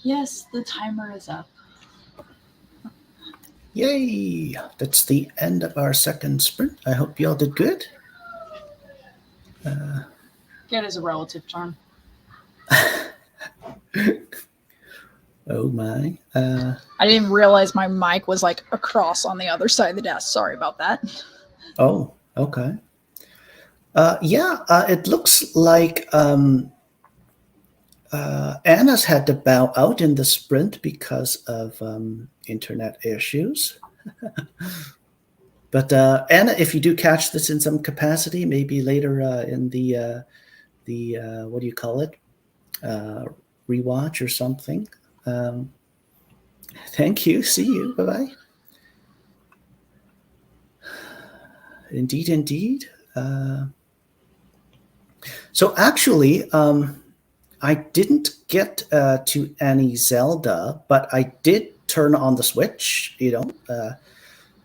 Yes, the timer is up. Yay! That's the end of our second sprint. I hope y'all did good. Good is a relative term. Oh my. I didn't realize my mic was like across on the other side of the desk. Sorry about that. Oh, okay. It looks like Anna's had to bow out in the sprint because of internet issues. But Anna, if you do catch this in some capacity, maybe later in the what do you call it? Rewatch or something. Thank you. See you. Bye-bye. Indeed. So actually, I didn't get to any Zelda, but I did turn on the Switch, to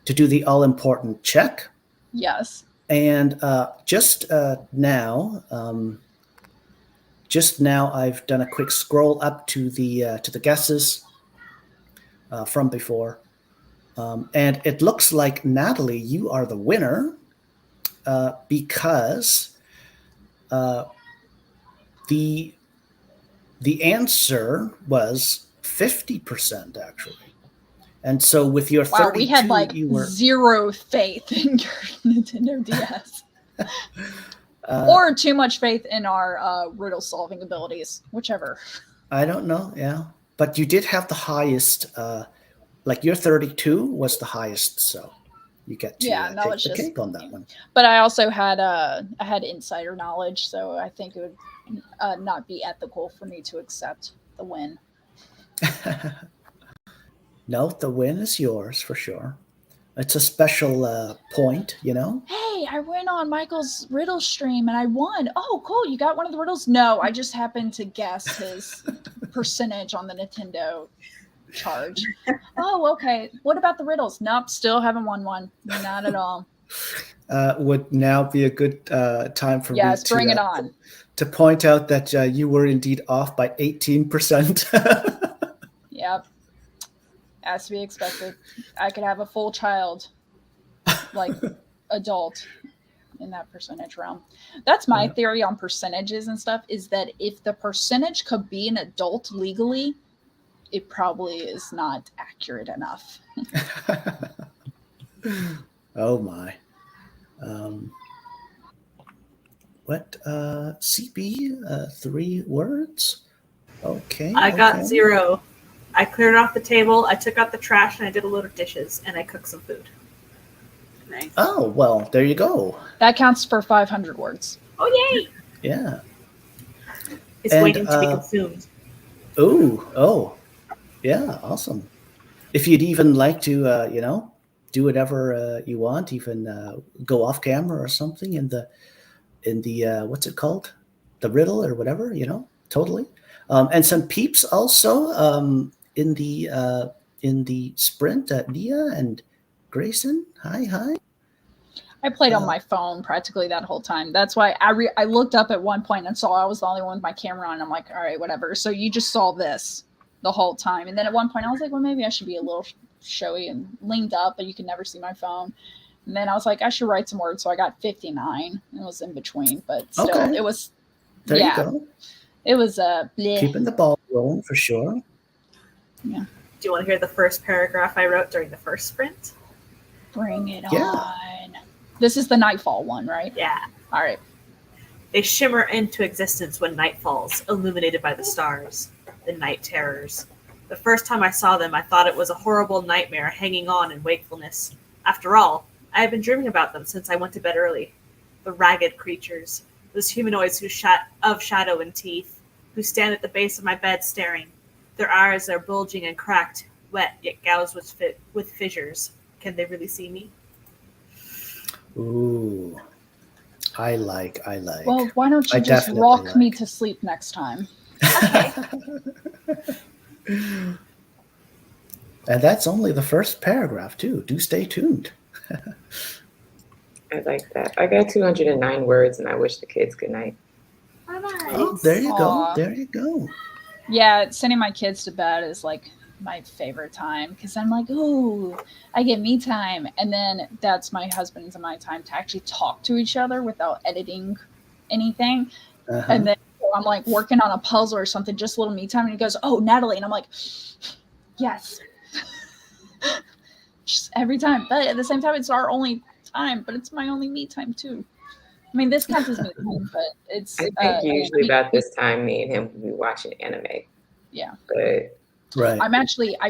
do the all-important check. Yes. And just now, I've done a quick scroll up to the guesses from before, and it looks like Natalie, you are the winner because the answer was 50% actually. And so with your 32, we had like you were zero faith in your Nintendo DS. Or too much faith in our riddle solving abilities, whichever. I don't know, yeah. But you did have the highest, like your 32 was the highest, so you get to take the cake on that one. But I also had I had insider knowledge, so I think it would not be ethical for me to accept the win. No, the win is yours for sure. It's a special point, Hey, I went on Michael's riddle stream and I won. Oh, cool. You got one of the riddles? No, I just happened to guess his percentage on the Nintendo charge. Oh, okay. What about the riddles? Nope, still haven't won one. Not at all. Would now be a good time for me to bring it on. To point out that you were indeed off by 18%. Yep. As to be expected. I could have a full child, like adult, in that percentage realm. That's my theory on percentages and stuff, is that if the percentage could be an adult legally, it probably is not accurate enough. Oh my. What? CB? 3 words? Okay. I got 0. I cleared off the table, I took out the trash, and I did a load of dishes, and I cooked some food. Nice. Oh, well, there you go. That counts for 500 words. Oh, yay! Yeah. It's waiting to be consumed. Oh. Yeah, awesome. If you'd even like to, do whatever you want, even go off camera or something in the what's it called? The riddle or whatever, totally. And some peeps also in the sprint, Nia and Grayson. Hi. I played on my phone practically that whole time. That's why I looked up at one point and saw I was the only one with my camera on. I'm like, all right, whatever. So you just saw this the whole time. And then at one point I was like, well, maybe I should be a little showy and leaned up, but you can never see my phone. And then I was like, I should write some words. So I got 59. It was in between, but still, it was. There you go. It was keeping the ball rolling for sure. Yeah. Do you want to hear the first paragraph I wrote during the first sprint? Bring it on. This is the nightfall one, right? Yeah. All right. They shimmer into existence when night falls, illuminated by the stars, the night terrors. The first time I saw them, I thought it was a horrible nightmare hanging on in wakefulness. After all, I have been dreaming about them since I went to bed early. The ragged creatures, those humanoids of shadow and teeth, who stand at the base of my bed staring. Their eyes are bulging and cracked, wet yet gouged with fissures. Can they really see me? Ooh, I like. Well, why don't you just rock me to sleep next time? Okay. And that's only the first paragraph too. Do stay tuned. I like that. I got 209 words, and I wish the kids good night. Bye-bye. Oh, there you go. There you go. Yeah, sending my kids to bed is like my favorite time because I'm like, oh, I get me time. And then that's my husband's and my time to actually talk to each other without editing anything. Uh-huh. And then I'm like working on a puzzle or something, just a little me time. And he goes, oh, Natalie. And I'm like, yes. Just every time. But at the same time, it's our only time, but it's my only me time too. I mean, this counts as me time, but it's. I think usually about this time, me and him will be watching anime. Yeah. But Right. I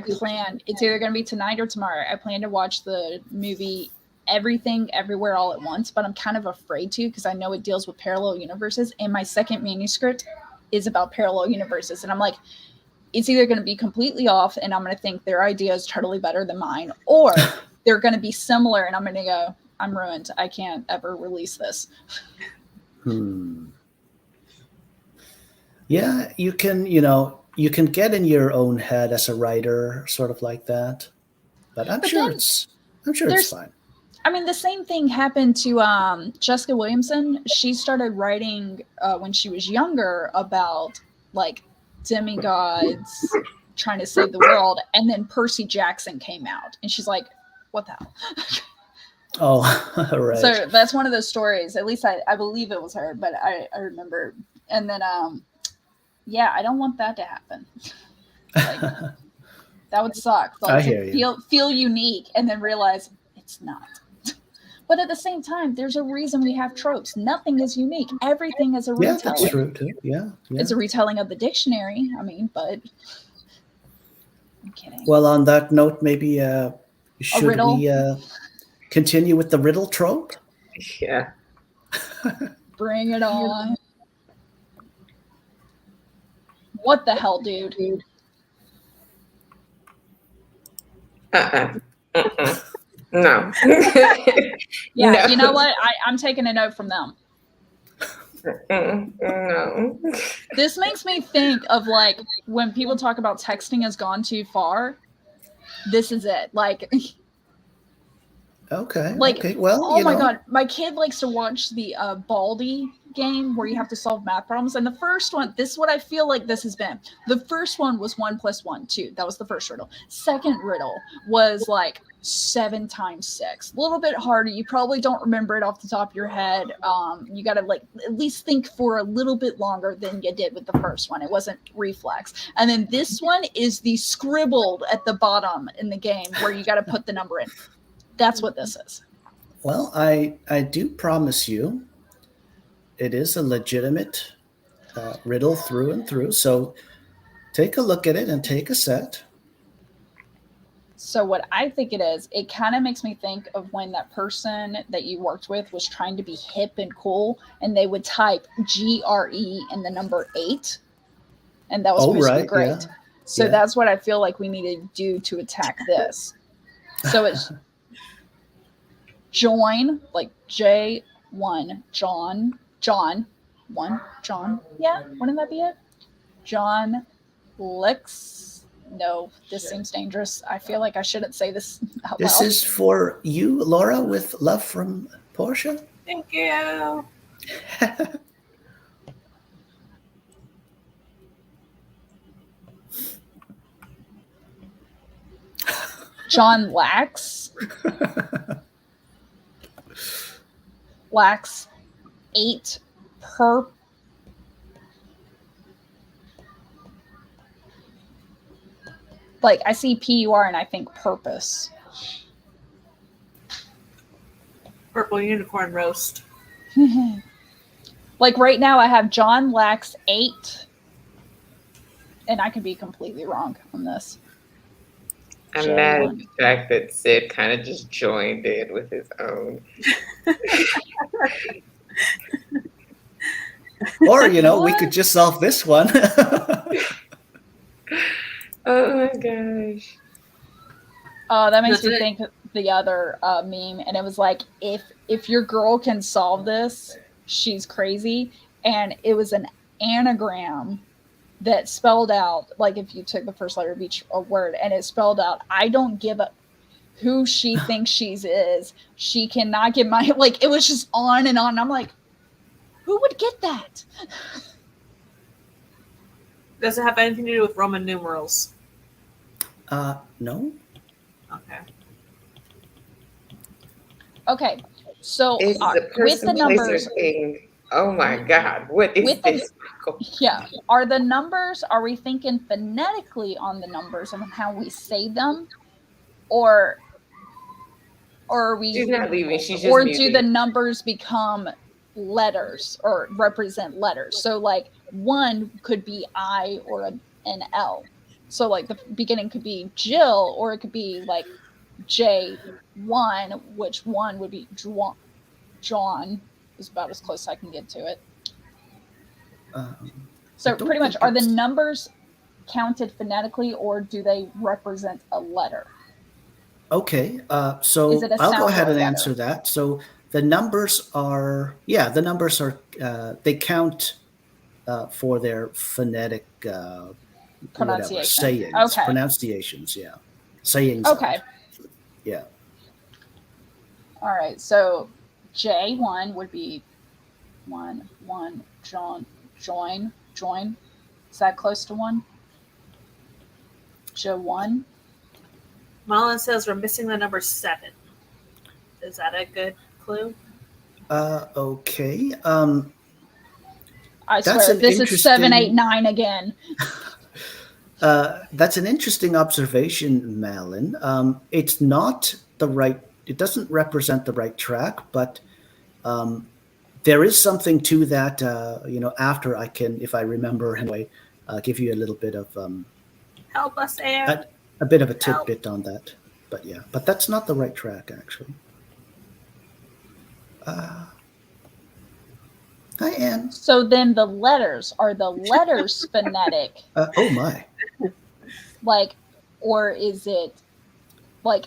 plan, it's either going to be tonight or tomorrow. I plan to watch the movie Everything Everywhere All at Once, but I'm kind of afraid to because I know it deals with parallel universes. And my second manuscript is about parallel universes. And I'm like, it's either going to be completely off and I'm going to think their idea is totally better than mine, or they're going to be similar and I'm going to go, I'm ruined. I can't ever release this. Yeah, you can, you can get in your own head as a writer, sort of like that. But I'm sure it's fine. I mean, the same thing happened to Jessica Williamson. She started writing when she was younger about like demigods trying to save the world, and then Percy Jackson came out, and she's like, "What the hell?" Oh, right. So that's one of those stories. At least I believe it was her, but I remember. And then yeah, I don't want that to happen. Like, that would suck. Like, I hear you. Feel unique and then realize it's not. But at the same time, there's a reason we have tropes. Nothing is unique. Everything is a retelling. Yeah, that's true too. Yeah. It's a retelling of the dictionary. I mean, but I'm kidding. Well, on that note, maybe should riddle? we continue with the riddle trope? yeah. Bring it on. What the hell, dude? No. Yeah, No. you know what? I'm taking a note from them. No. This makes me think of like when people talk about texting has gone too far. This is it. Like, Okay. like, okay. Well, oh my God, my kid likes to watch the Baldi game where you have to solve math problems. And the first one, this is what I feel like this has been. The first one was 1 + 1, 2. That was the first riddle. Second riddle was like 7 × 6. A little bit harder. You probably don't remember it off the top of your head. You got to like at least think for a little bit longer than you did with the first one. It wasn't reflex. And then this one is the scribbled at the bottom in the game where you got to put the number in. That's what this is. Well, I do promise you, it is a legitimate riddle through and through. So take a look at it and take a set. So what I think it is, it kind of makes me think of when that person that you worked with was trying to be hip and cool, and they would type GRE and the number 8, and that was supposed to be great. Yeah. So Yeah. that's what I feel like we need to do to attack this. So it's join, like J1, John 1, John. Yeah, wouldn't that be it? John Licks. No, this seems dangerous. I feel like I shouldn't say this out This loud. is for you, Laura, with love from Portia. Thank you. John lacks 8 per. Like, I see PUR and I think purpose. Purple unicorn roast. Like right now I have John lacks 8. And I could be completely wrong on this. I'm mad at the fact that Sid kind of just joined in with his own. Or, we could just solve this one. Oh my gosh. Oh, that makes me Doesn't think of the other meme, and it was like, if your girl can solve this, she's crazy. And it was an anagram that spelled out, like if you took the first letter of each word, and it spelled out, I don't give a who she thinks she's is. She cannot get my, like, it was just on and on. And I'm like, who would get that? Does it have anything to do with Roman numerals? No. Okay. Okay, so Is the with the person, place, or numbers, thing? Oh my God! What is with the- this, Michael? yeah, are the numbers? Are we thinking phonetically on the numbers and how we say them, or are we? She's not leaving. She's just Or muting. do the numbers become letters or represent letters? So like one could be I or an L. So like the beginning could be Jill, or it could be like J1, which one would be John is about as close as I can get to it. So pretty much, are the numbers counted phonetically, or do they represent a letter? Okay, so Is it a I'll go sound ahead or a and letter? answer that. So the numbers are, the numbers are, they count for their phonetic Pronunciation. sayings, Okay. pronunciations, sayings. Okay. Yeah. All right. So J1 would be one, join. Is that close to one? J1. Mullen says we're missing the number 7. Is that a good clue? Okay. I That's swear, an this is 7, interesting- 8, 9 again. That's an interesting observation, Malin. It's not the right, it doesn't represent the right track, but there is something to that, after I can, if I remember anyway, give you a little bit of Help us, Anne. a bit of a tidbit on that. But but that's not the right track, actually. Hi, Anne. So then are the letters phonetic? Oh my. Like, or is it like,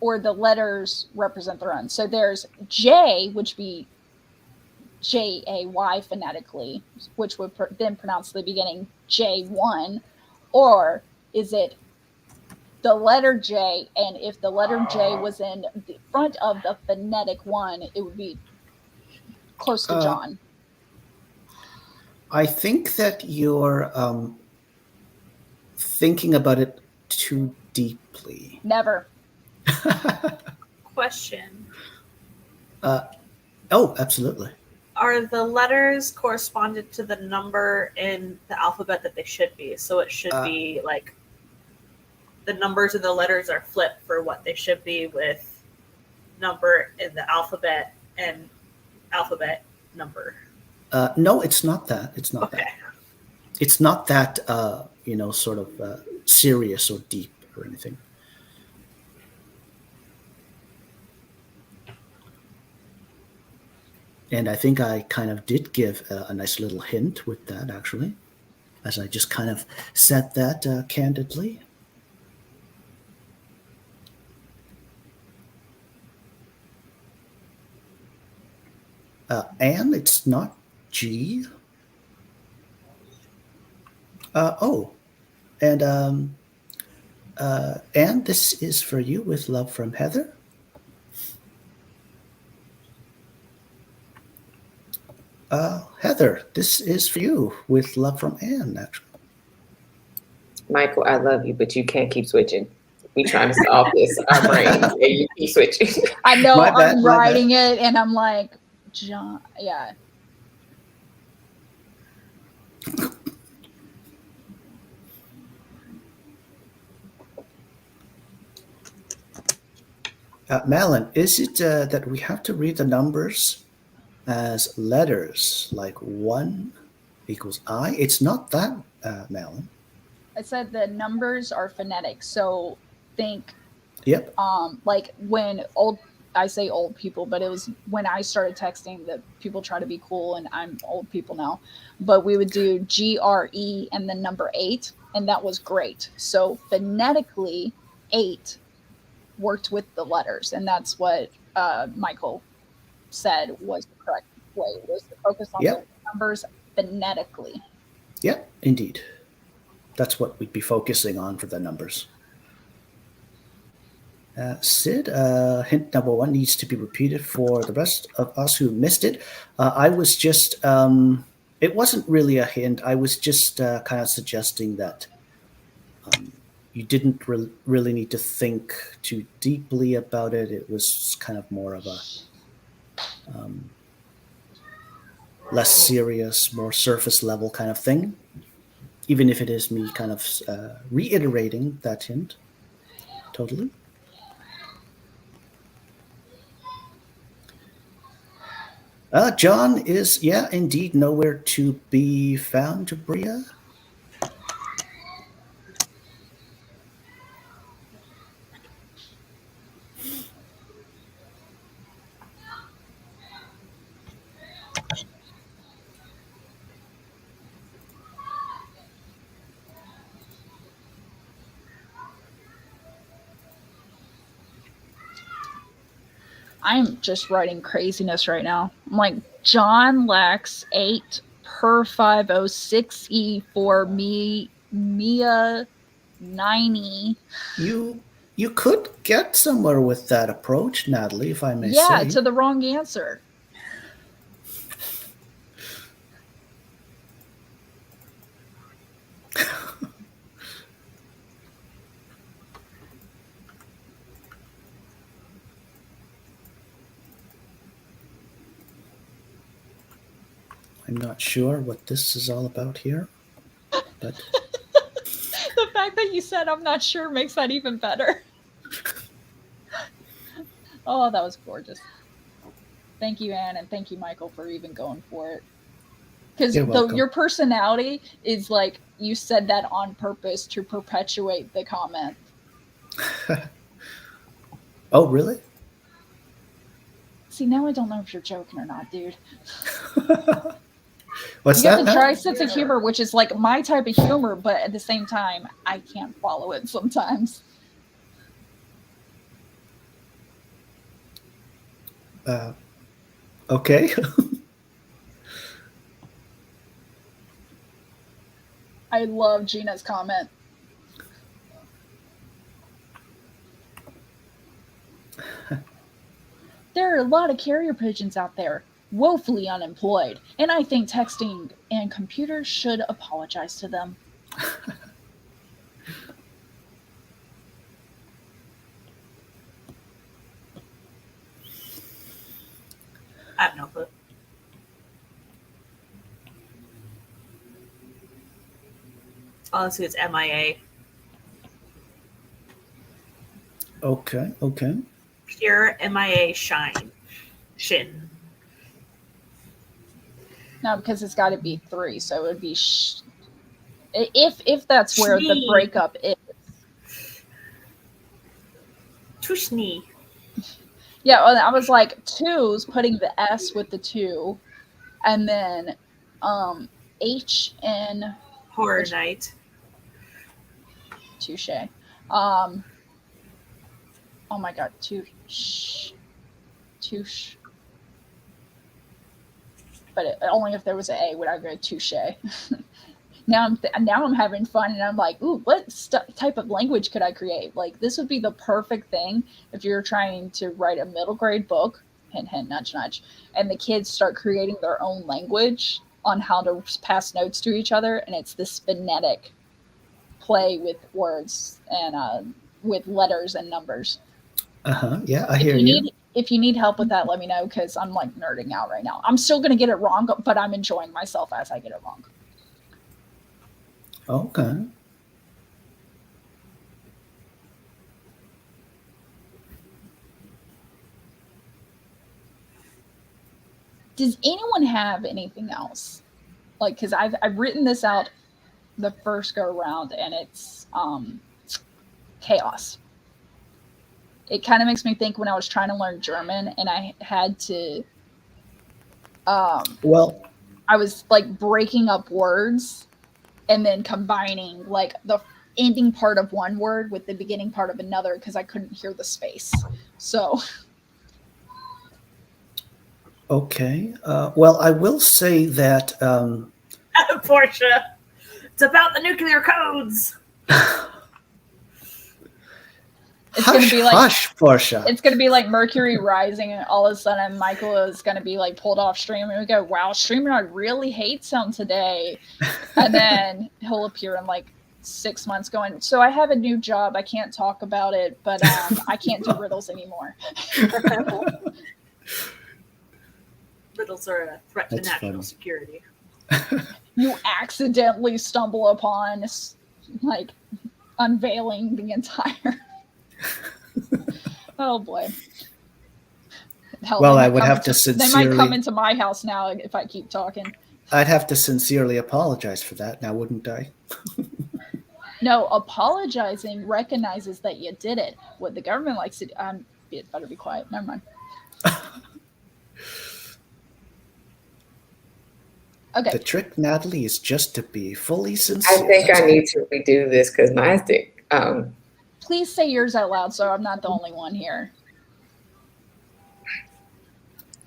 or the letters represent their own? So there's J, which be J-A-Y phonetically, which would then pronounce the beginning J1, or is it the letter J, and if the letter J was in the front of the phonetic one, it would be close to John? I think that you're thinking about it too deeply. Never. Question. Oh, absolutely. Are the letters corresponded to the number in the alphabet that they should be? So it should be like the numbers and the letters are flipped for what they should be, with number in the alphabet and alphabet number. No, it's not that. It's not that. It's not that, sort of serious or deep or anything. And I think I kind of did give a nice little hint with that, actually, as I just kind of said that candidly. And it's not G. And this is for you with love from Heather. Heather, this is for you with love from Anne, actually. Michael, I love you, but you can't keep switching. We trying to solve this, our brains, and you keep switching. I know. My bad, I'm my writing it, and I'm like, John. Yeah. Malin, is it that we have to read the numbers as letters, like 1 equals I? It's not that, Malin. I said the numbers are phonetic, so think. Yep. Like when I say old people, but it was when I started texting that people try to be cool, and I'm old people now. But we would do GRE and then number 8, and that was great. So phonetically, 8 worked with the letters, and that's what Michael said was the correct way, was to focus on the numbers phonetically. Yep, indeed. That's what we'd be focusing on for the numbers. Sid, hint number 1 needs to be repeated for the rest of us who missed it. I was just It wasn't really a hint. I was just kind of suggesting that you didn't really need to think too deeply about it. It was kind of more of a less serious, more surface level kind of thing, even if it is me kind of reiterating that hint. Totally. John is, yeah, indeed nowhere to be found, Bria. I'm just writing craziness right now. I'm like, John lacks 8 per 506E for me, Mia 90. You could get somewhere with that approach, Natalie, if I may Yeah, say. to the wrong answer. I'm not sure what this is all about here, but The fact that you said I'm not sure makes that even better. Oh, that was gorgeous. Thank you, Anne, and thank you, Michael, for even going for it. Because You're welcome. your personality is like, you said that on purpose to perpetuate the comment. Oh, really? See, now I don't know if you're joking or not, dude. What's You have that? the dry sense of humor, which is like my type of humor, but at the same time, I can't follow it sometimes. Okay. I love Gina's comment. There are a lot of carrier pigeons out there, woefully unemployed, and I think texting and computers should apologize to them. I have no clue. Honestly, it's MIA. Okay. Pure MIA shine. Shin. No, because it's got to be 3, so it would be if that's where the Schnee. breakup is. Tushni. Yeah, well, I was like 2's putting the S with the 2, and then HN Horror Night. touche. Oh my god, touche. But only if there was an A would I go touche. Now I'm having fun, and I'm like, ooh, what type of language could I create? Like, this would be the perfect thing if you're trying to write a middle grade book, hint, hint, nudge, nudge, and the kids start creating their own language on how to pass notes to each other, and it's this phonetic play with words and with letters and numbers. Yeah, I hear you. If you need help with that, let me know, because I'm like nerding out right now. I'm still going to get it wrong, but I'm enjoying myself as I get it wrong. Okay. Does anyone have anything else? Like, because I've written this out the first go around, and it's chaos. It kind of makes me think when I was trying to learn German, and I had to Well, I was like breaking up words and then combining like the ending part of one word with the beginning part of another because I couldn't hear the space. So okay. Well, I will say that Portia. It's about the nuclear codes. It's going to be like hush, Portia. it's going to be like Mercury rising, and all of a sudden Michael is going to be like pulled off stream, and we go, wow, StreamYard really hates him today. And then he'll appear in like 6 months going, so I have a new job. I can't talk about it, but I can't do riddles anymore. Riddles are a threat to That's national funny. security. You accidentally stumble upon like unveiling the entire. Oh boy. Hell, Well, they I might would come have to into- They might come sincerely. into my house now if I keep talking. I'd have to sincerely apologize for that now, wouldn't I? No, apologizing recognizes that you did it. What the government likes to do, it better be quiet. Never mind. Okay. The trick, Natalie, is just to be fully sincere. I think That's I all. need to redo this because mine's Please say yours out loud so I'm not the only one here.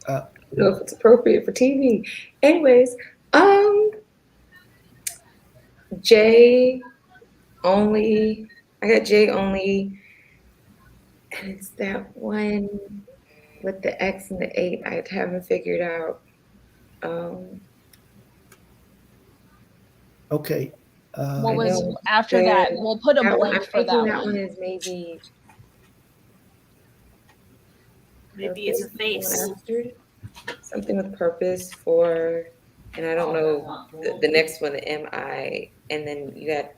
I don't know if it's appropriate for TV. Anyways, J only. I got J only, and it's that one with the X and the 8. I haven't figured out. Okay. What I was know after that? We'll put a that one, blank I'm for thinking that that one one. is maybe Maybe it's a face. something with purpose for, and I don't know the next one, the MI, and then you got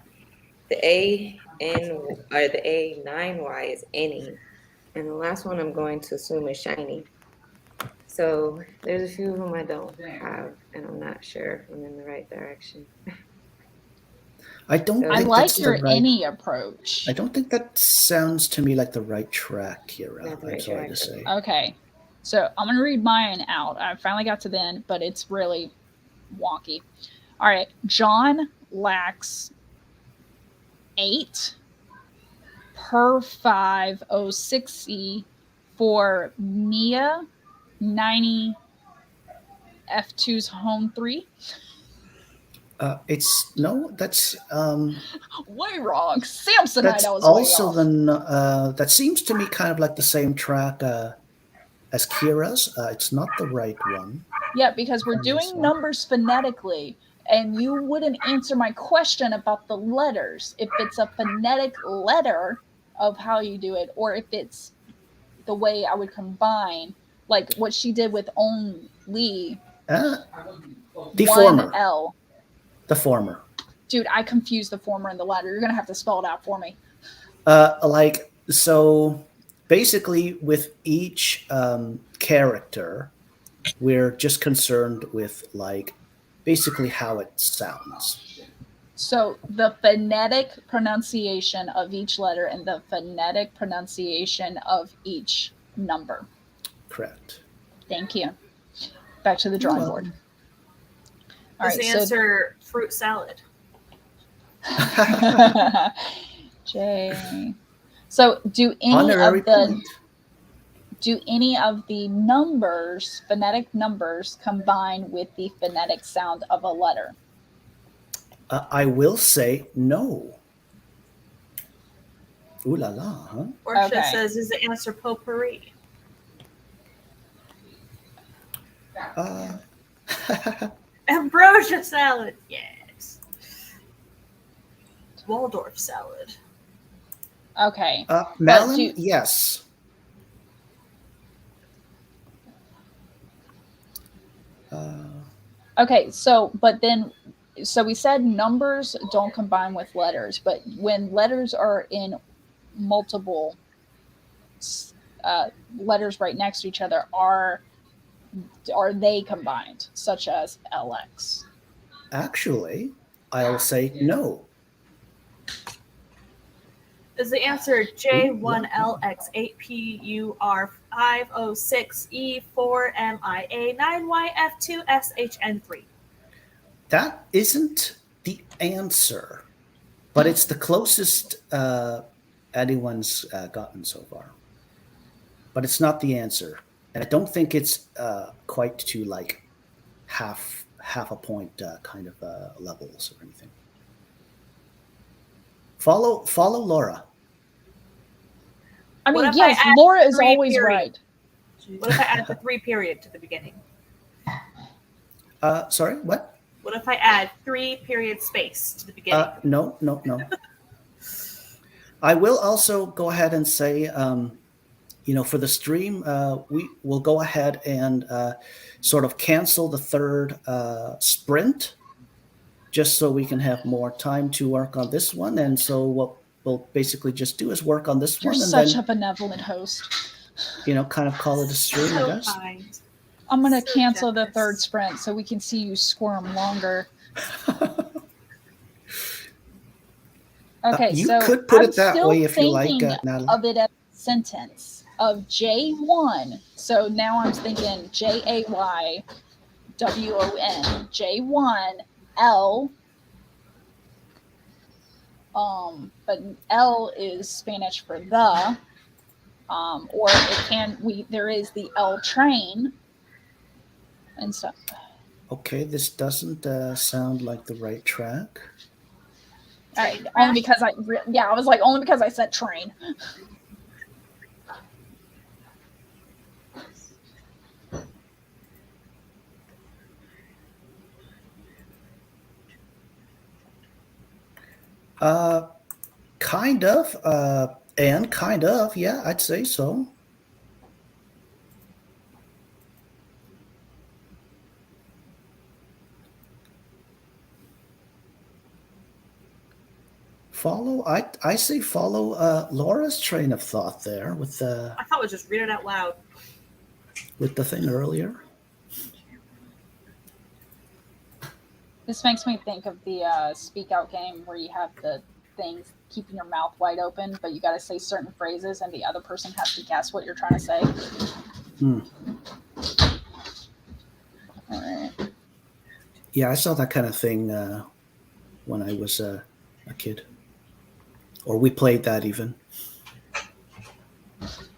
the AN or the A9Y is any, and the last one I'm going to assume is shiny. So there's a few of them I don't have, and I'm not sure if I'm in the right direction. I don't I think like that's your the right. any approach. I don't think that sounds to me like the right track, Kira. Not the I'm right sorry to track. say. Okay. So I'm going to read mine out. I finally got to the end, but it's really wonky. All right. John lacks 8 per 506E for Mia 90 F2's home 3. It's no. That's Way wrong. Samsonite, that's I was also way off. that seems to me kind of like the same track as Kira's. It's not the right one. Yeah, because we're on this doing one. numbers phonetically, and you wouldn't answer my question about the letters. If it's a phonetic letter of how you do it, or if it's the way I would combine, like what she did with only The one former. L. The former. Dude, I confused the former and the latter. You're gonna have to spell it out for me. Like so, basically, with each character, we're just concerned with like basically how it sounds. So the phonetic pronunciation of each letter and the phonetic pronunciation of each number. Correct. Thank you. Back to the drawing You're board. All Is right, the so answer fruit salad? J. So do any Honorary of the point. do any of the numbers, phonetic numbers, combine with the phonetic sound of a letter? I will say no. Ooh la la, huh? Portia Okay. says, is the answer potpourri? Uh, Ambrosia salad, yes. Waldorf salad. Okay. melon, do- yes. Okay, so we said numbers don't combine with letters, but when letters are in multiple letters right next to each other, are they combined, such as LX? Actually, I'll say no. Is the answer J1LX8PUR506E4MIA9YF2SHN3? That isn't the answer, but it's the closest anyone's gotten so far. But it's not the answer, and I don't think it's quite to like half a point kind of levels or anything. Follow Laura. I What mean, if I yes, add Laura is 3 always period? right. What if I add the 3 period to the beginning? Sorry, what? What if I add 3 period space to the beginning? No. I will also go ahead and say, for the stream, we will go ahead and sort of cancel the third sprint, just so we can have more time to work on this one. And so what we'll basically just do is work on this You're one, and such then a benevolent host. kind of call it a stream, I So guess. kind. I'm gonna So cancel the generous. third sprint so we can see you squirm longer. Okay, You so could put I'm it that still way if you like, thinking Natalie. of it as a sentence of J1. So now I'm thinking JAYWON, J1 L. But L is Spanish for the. Or there is the L train and stuff. Okay, this doesn't sound like the right track. Only because I was like, only because I said train. Kind of, and kind of, yeah, I'd say so. I say follow Laura's train of thought there with I thought we just read it out loud. the thing earlier. This makes me think of the speak out game where you have the things keeping your mouth wide open, but you got to say certain phrases and the other person has to guess what you're trying to say. All right. Yeah, I saw that kind of thing when I was a kid. Or we played that even.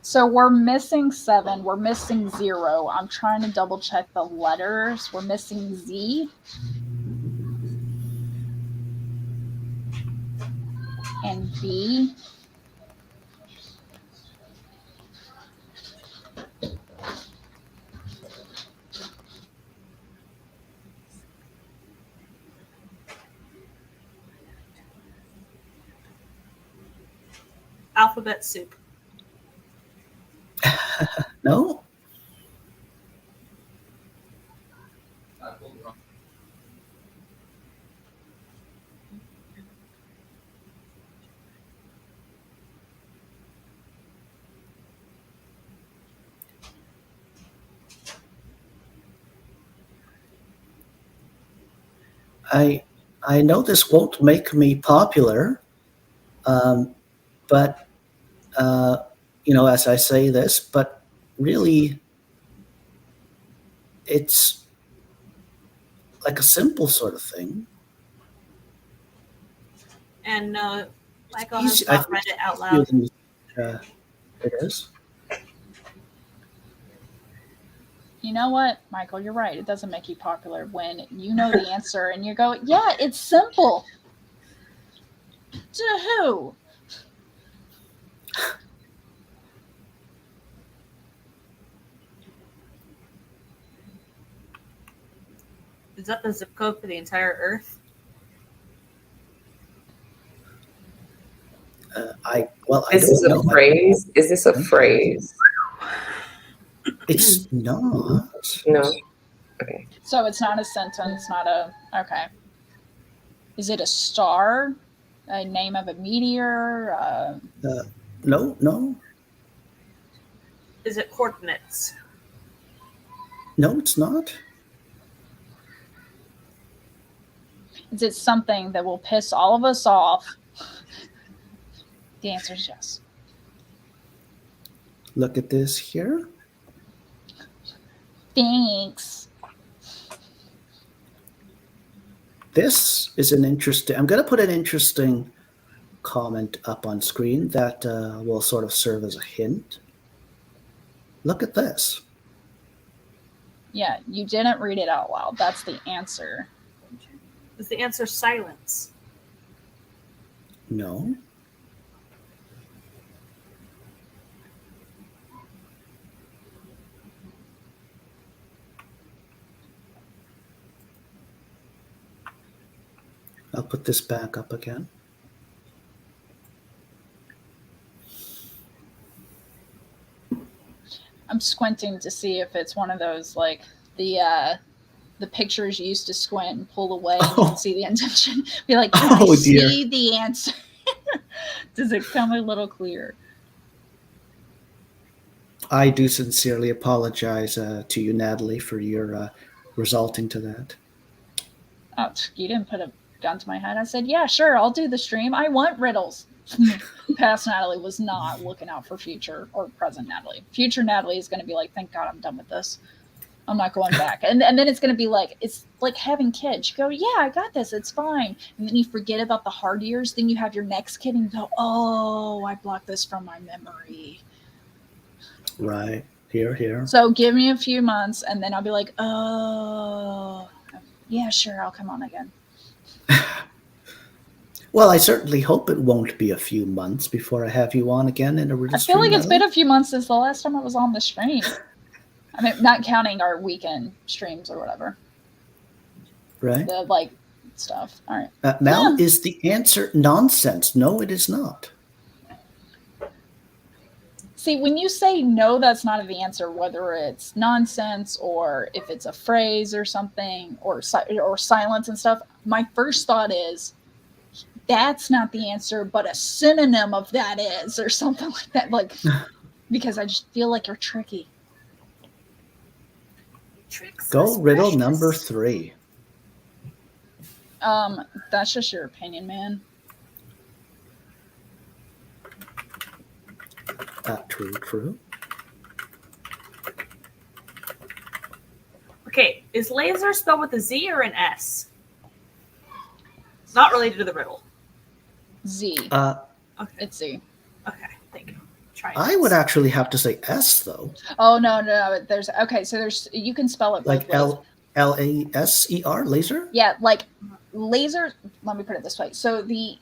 So we're missing 7. We're missing 0. I'm trying to double check the letters. We're missing Z. And B. Alphabet soup. No? I know this won't make me popular, but as I say this, but really, it's like a simple sort of thing. And Michael has Easy, I not think read it out easier loud. than it is. You know what, Michael, you're right. It doesn't make you popular when you know the answer and you go, yeah, it's simple. To who? Is that the zip code for the entire Earth? I Is this don't a know. phrase? Is this a phrase? It's not. No. Okay. So it's not a sentence, not a. Okay. Is it a star? A name of a meteor? No. Is it coordinates? No, it's not. Is it something that will piss all of us off? The answer is yes. Look at this here. Thanks. This is an interesting. I'm going to put an interesting comment up on screen that will sort of serve as a hint. Look at this. Yeah, you didn't read it out loud. That's the answer. Is the answer silence? No. I'll put this back up again. I'm squinting to see if it's one of those like the pictures you used to squint and pull away and you can see the intention. Be like, can I see the answer? Does it come a little clear? I do sincerely apologize to you, Natalie, for your resulting to that. Oh, you didn't put a gun to my head. I said, yeah, sure, I'll do the stream. I want riddles. Past Natalie was not looking out for future or present Natalie. Future Natalie is going to be like, thank God I'm done with this. I'm not going back. And then it's going to be like, it's like having kids. You go, yeah, I got this. It's fine. And then you forget about the hard years. Then you have your next kid and you go, oh, I blocked this from my memory. Right. Here. So give me a few months and then I'll be like, oh, yeah, sure. I'll come on again. Well, I certainly hope it won't be a few months before I have you on again in a riddle I feel stream, like it's Natalie. been a few months since the last time I was on the stream. I mean, not counting our weekend streams or whatever. Right. The like stuff. All right. Mel, is the answer nonsense? No, it is not. See, when you say no, that's not the answer, whether it's nonsense or if it's a phrase or something or silence and stuff, my first thought is that's not the answer, but a synonym of that is, or something like that. Like, because I just feel like you're tricky. Go riddle number 3. That's just your opinion, man. True. Okay, is laser spelled with a Z or an S? It's not related to the riddle. Z. Okay. It's Z. Okay, thank you. Try I would actually have to say S though. Oh no. There's you can spell it both Like ways. Laser, laser? Yeah, like laser. Let me put it this way. So the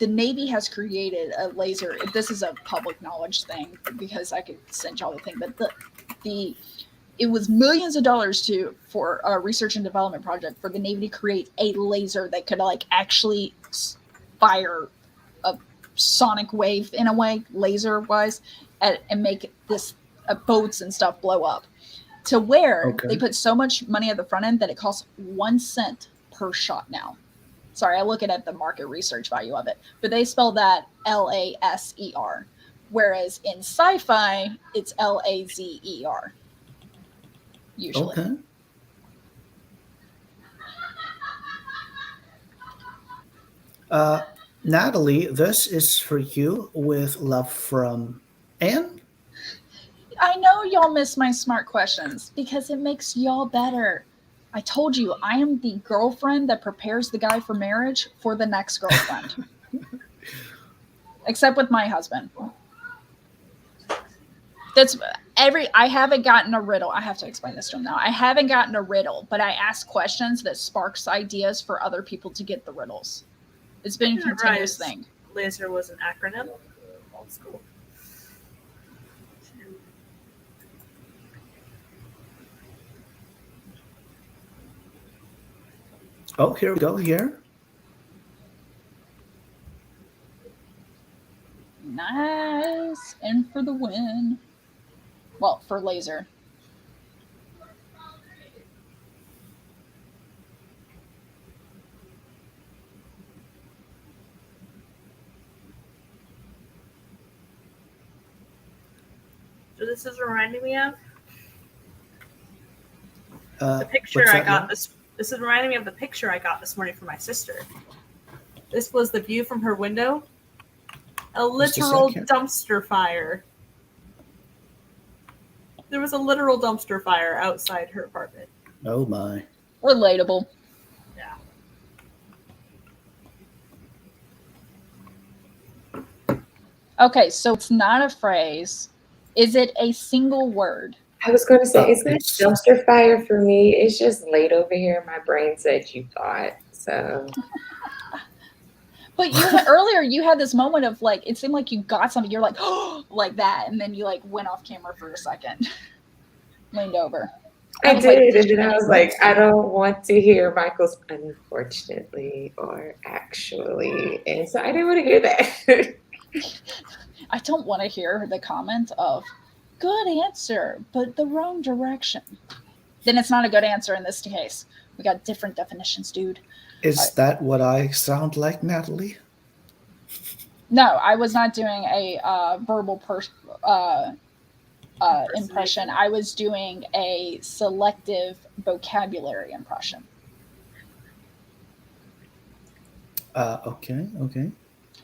Navy has created a laser. This is a public knowledge thing because I could send y'all the thing, but it was millions of dollars for a research and development project for the Navy to create a laser that could like actually fire a sonic wave in a way, laser wise, and make this boats and stuff blow up. To where they put so much money at the front end that it costs 1 cent per shot now. Sorry, I look at the market research value of it, but they spell that LASER, whereas in sci-fi it's LAZER. Usually. Okay. Natalie, this is for you with love from Anne. I know y'all miss my smart questions because it makes y'all better. I told you I am the girlfriend that prepares the guy for marriage for the next girlfriend. Except with my husband. I haven't gotten a riddle. I have to explain this to him now. I haven't gotten a riddle, but I ask questions that sparks ideas for other people to get the riddles. It's been a continuous thing. Laser was an acronym. Old school. Oh, here we go. Here. Nice. And for the win. Well, for laser. So this is reminding me of The picture I got this. This is reminding me of the picture I got this morning from my sister. This was the view from her window. A literal dumpster fire. There was a literal dumpster fire outside her apartment. Oh my. Relatable. Yeah. Okay, so it's not a phrase. Is it a single word? I was going to say, it's not dumpster fire for me. It's just late over here. My brain said you thought, so. But earlier you had this moment of like, it seemed like you got something. You're like, oh, like that. And then you like went off camera for a second. Leaned over. I was like, did, did and you then I was like, I don't want to hear Michael's unfortunately or actually, and so I didn't want to hear that. I don't want to hear the comment of good answer, but the wrong direction. Then it's not a good answer in this case. We got different definitions, dude. Is that what I sound like, Natalie? No, I was not doing a verbal impression. I was doing a selective vocabulary impression. Okay.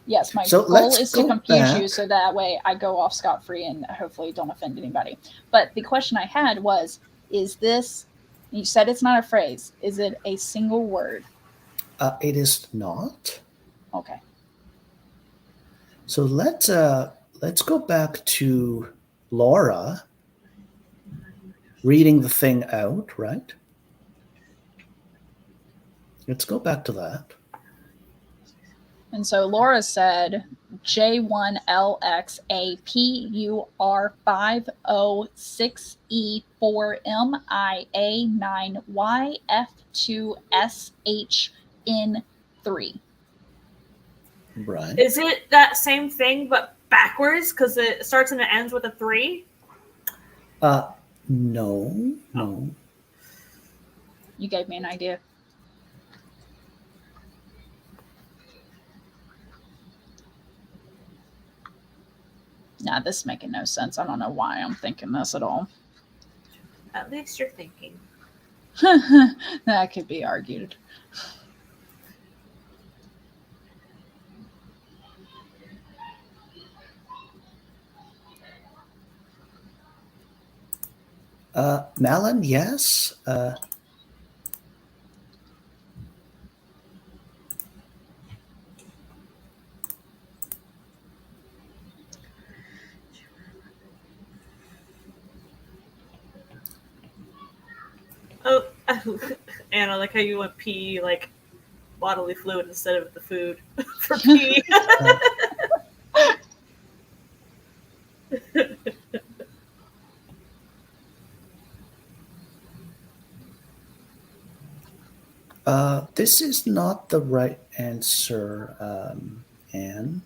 Yes, my So goal let's is to go confuse you back. so that way I go off scot-free and hopefully don't offend anybody. But the question I had was, is this, you said it's not a phrase, is it a single word? It is not. Okay. So let's go back to Laura reading the thing out, right? Let's go back to that. And so Laura said J1LX8PUR5O6E4MIA2SHN3. Right. Is it that same thing but backwards because it starts and it ends with a 3? No. You gave me an idea. Nah, this is making no sense. I don't know why I'm thinking this at all. At least you're thinking. That could be argued. Malin, yes. Oh, and I like how you went pee like bodily fluid instead of the food for pee. This is not the right answer, Anne.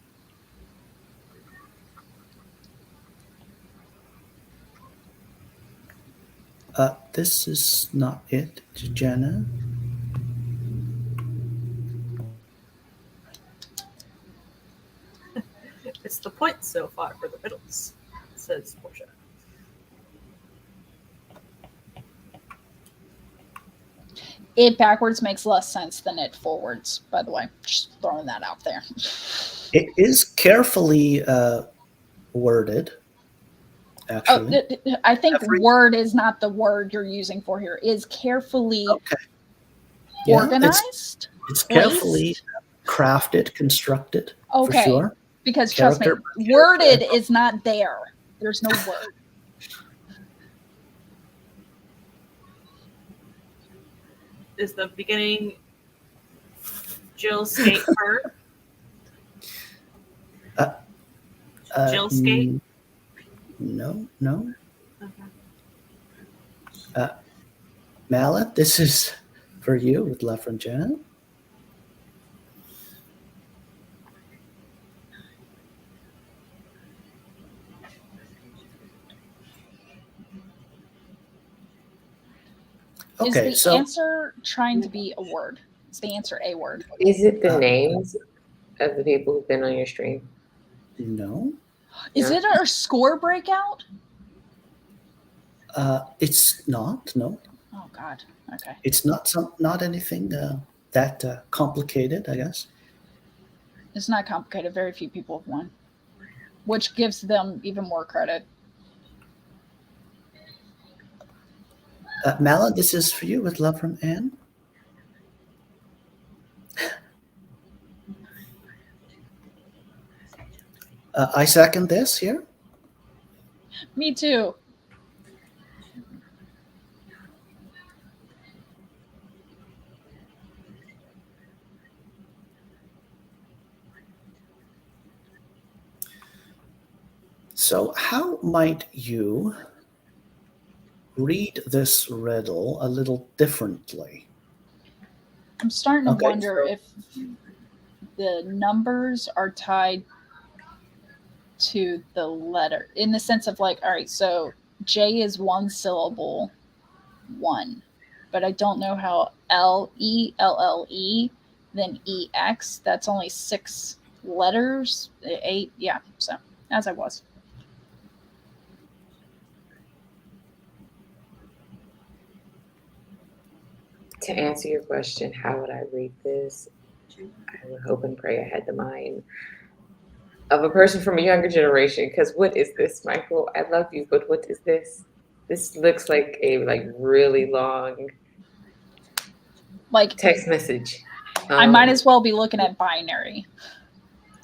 This is not it, Jenna. It's the point so far for the riddles, says Portia. It backwards makes less sense than it forwards, by the way. Just throwing that out there. It is carefully worded, actually. I think word is not the word you're using for here. Is carefully Yeah, organized? It's carefully crafted, constructed, for sure. Because trust me, worded is not there. There's no word. Is the beginning Jill skate her? Jill skate? No. Okay. Mallet, this is for you with love from Jenna. Okay, is the answer trying to be a word? Is the answer a word? Is it the names of the people who've been on your stream? No. Is it our score breakout? It's not. No. Oh God. Okay. It's not anything that complicated, I guess. It's not complicated. Very few people have won, which gives them even more credit. Mala, this is for you with love from Anne. I second this here. Me too. So how might you read this riddle a little differently. I'm starting to Okay, wonder so- if the numbers are tied to the letter in the sense of like, all right, so J is one syllable, one, but I don't know how LELLE, then EX, that's only 6 letters, 8, yeah. So as I was. To answer your question, how would I read this? I would hope and pray I had the mind of a person from a younger generation. Because what is this, Michael? I love you, but what is this? This looks like a really long Like text message. I might as well be looking at binary.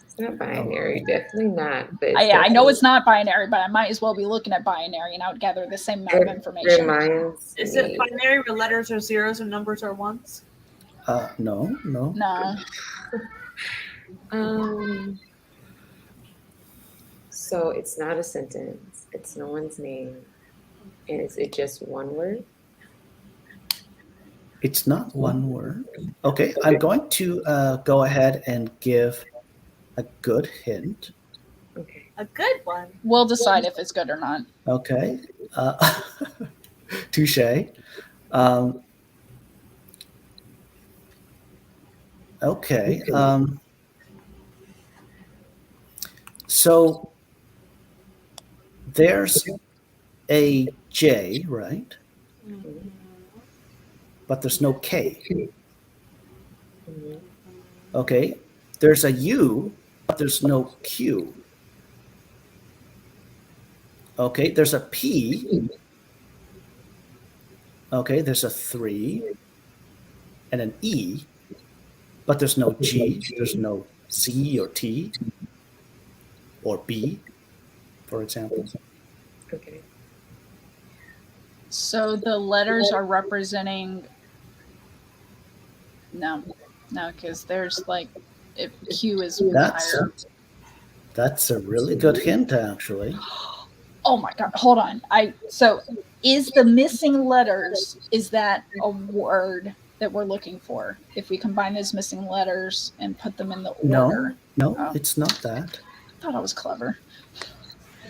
It's not binary, definitely not. But I know it's not binary, but I might as well be looking at binary, and I would gather the same amount of information. Reminds Is me. it binary where letters are zeros and numbers are ones? No. No. So it's not a sentence. It's no one's name. And is it just one word? It's not one word. Okay, I'm going to go ahead and give a good hint. Okay. A good one. We'll decide if it's good or not. Okay. Touche. Okay. So there's a J, right? Mm-hmm. But there's no K. Mhm. Okay. There's a U, but there's no Q. Okay. There's a P. Okay. There's a 3 and an E, but there's no G. There's no C or T or B, for example. Okay. So the letters are representing. No, because there's like, if Q is higher. That's a really good hint, actually. Oh my god! Hold on. So is the missing letters? Is that a word that we're looking for? If we combine those missing letters and put them in the order. No, Oh. it's not that. I thought I was clever.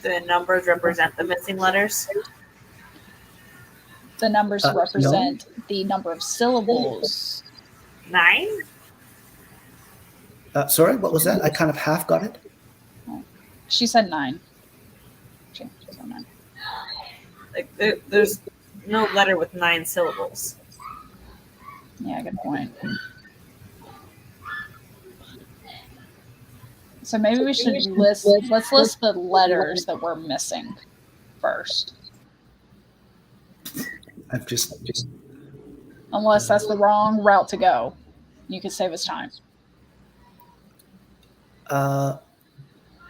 The numbers represent the missing letters. The numbers No. represent the number of syllables. 9? Sorry, what was that? I kind of half got it. She said 9. She said 9. Like there's no letter with 9 syllables. Yeah, good point. So maybe we should let's list the letters that we're missing first. I've just Unless that's the wrong route to go. You could save us time.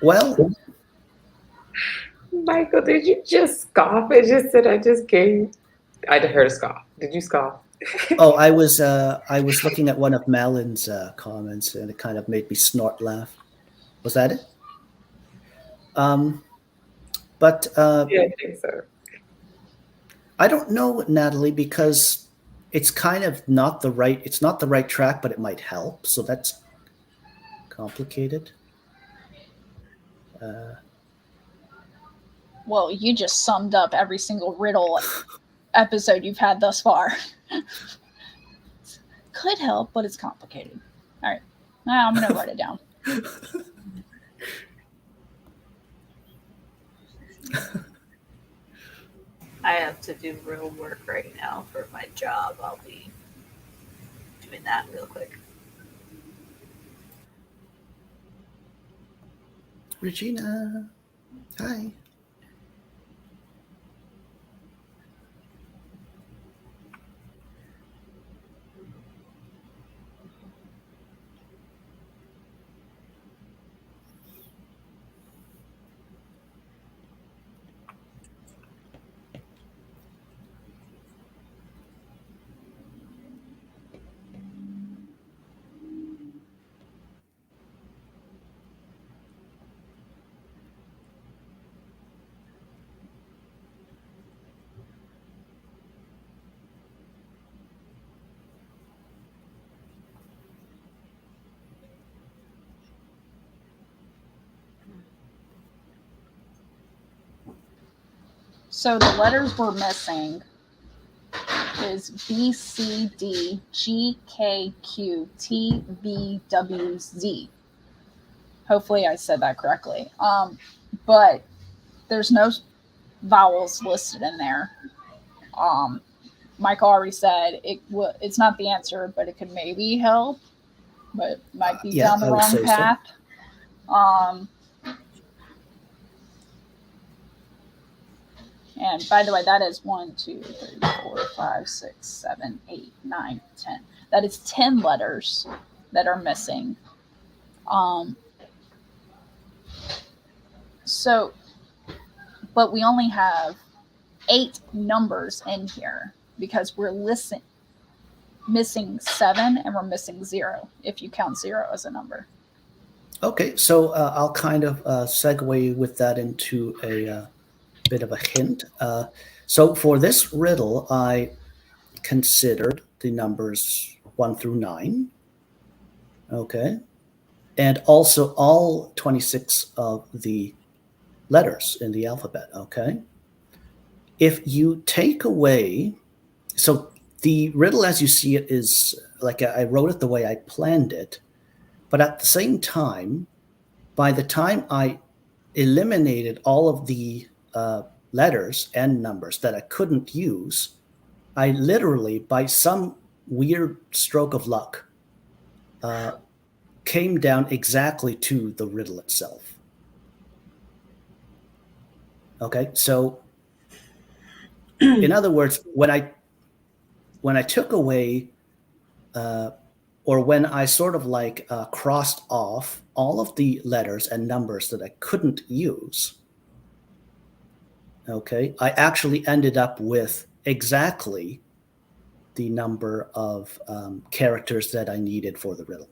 well, Michael, did you just scoff? It just said I just gave. I heard a scoff. Did you scoff? oh, I was looking at one of Malin's comments, and it kind of made me snort laugh. Was that it? But Yeah, I think so. I don't know, Natalie, because it's kind of not the right. It's not the right track, but it might help. So that's complicated. Well, you just summed up every single riddle episode you've had thus far. Could help, but it's complicated. All right. Now I'm going to write it down. I have to do real work right now for my job. I'll be doing that real quick. Regina, hi. So the letters we're missing is B, C, D, G, K, Q, T, V, W, Z. Hopefully I said that correctly. But there's no vowels listed in there. Michael already said it's not the answer, but it could maybe help, but might be down the wrong path. So. And by the way, that is 1, 2, 3, 4, 5, 6, 7, 8, 9, 10. That is 10 letters that are missing. So, but we only have 8 numbers in here because we're missing 7 and we're missing 0 if you count 0 as a number. Okay, so I'll kind of segue with that into a bit of a hint. So for this riddle, I considered the numbers 1 through 9. Okay. And also all 26 of the letters in the alphabet. Okay. If you take away, so the riddle as you see it is like I wrote it the way I planned it, but at the same time, by the time I eliminated all of the letters and numbers that I couldn't use, I literally, by some weird stroke of luck, came down exactly to the riddle itself. Okay, so in other words, when I took away, or when I sort of like crossed off all of the letters and numbers that I couldn't use, okay, I actually ended up with exactly the number of characters that I needed for the riddle.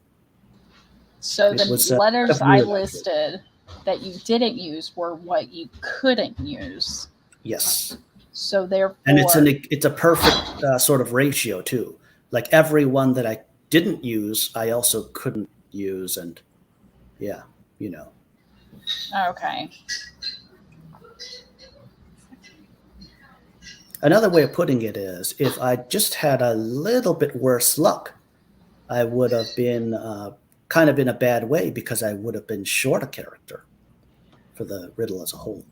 So the letters I listed that you didn't use were what you couldn't use. Yes. So therefore, and it's a perfect sort of ratio too. Like every one that I didn't use, I also couldn't use, and yeah, you know. Okay. Another way of putting it is, if I just had a little bit worse luck, I would have been kind of in a bad way because I would have been short a character for the riddle as a whole.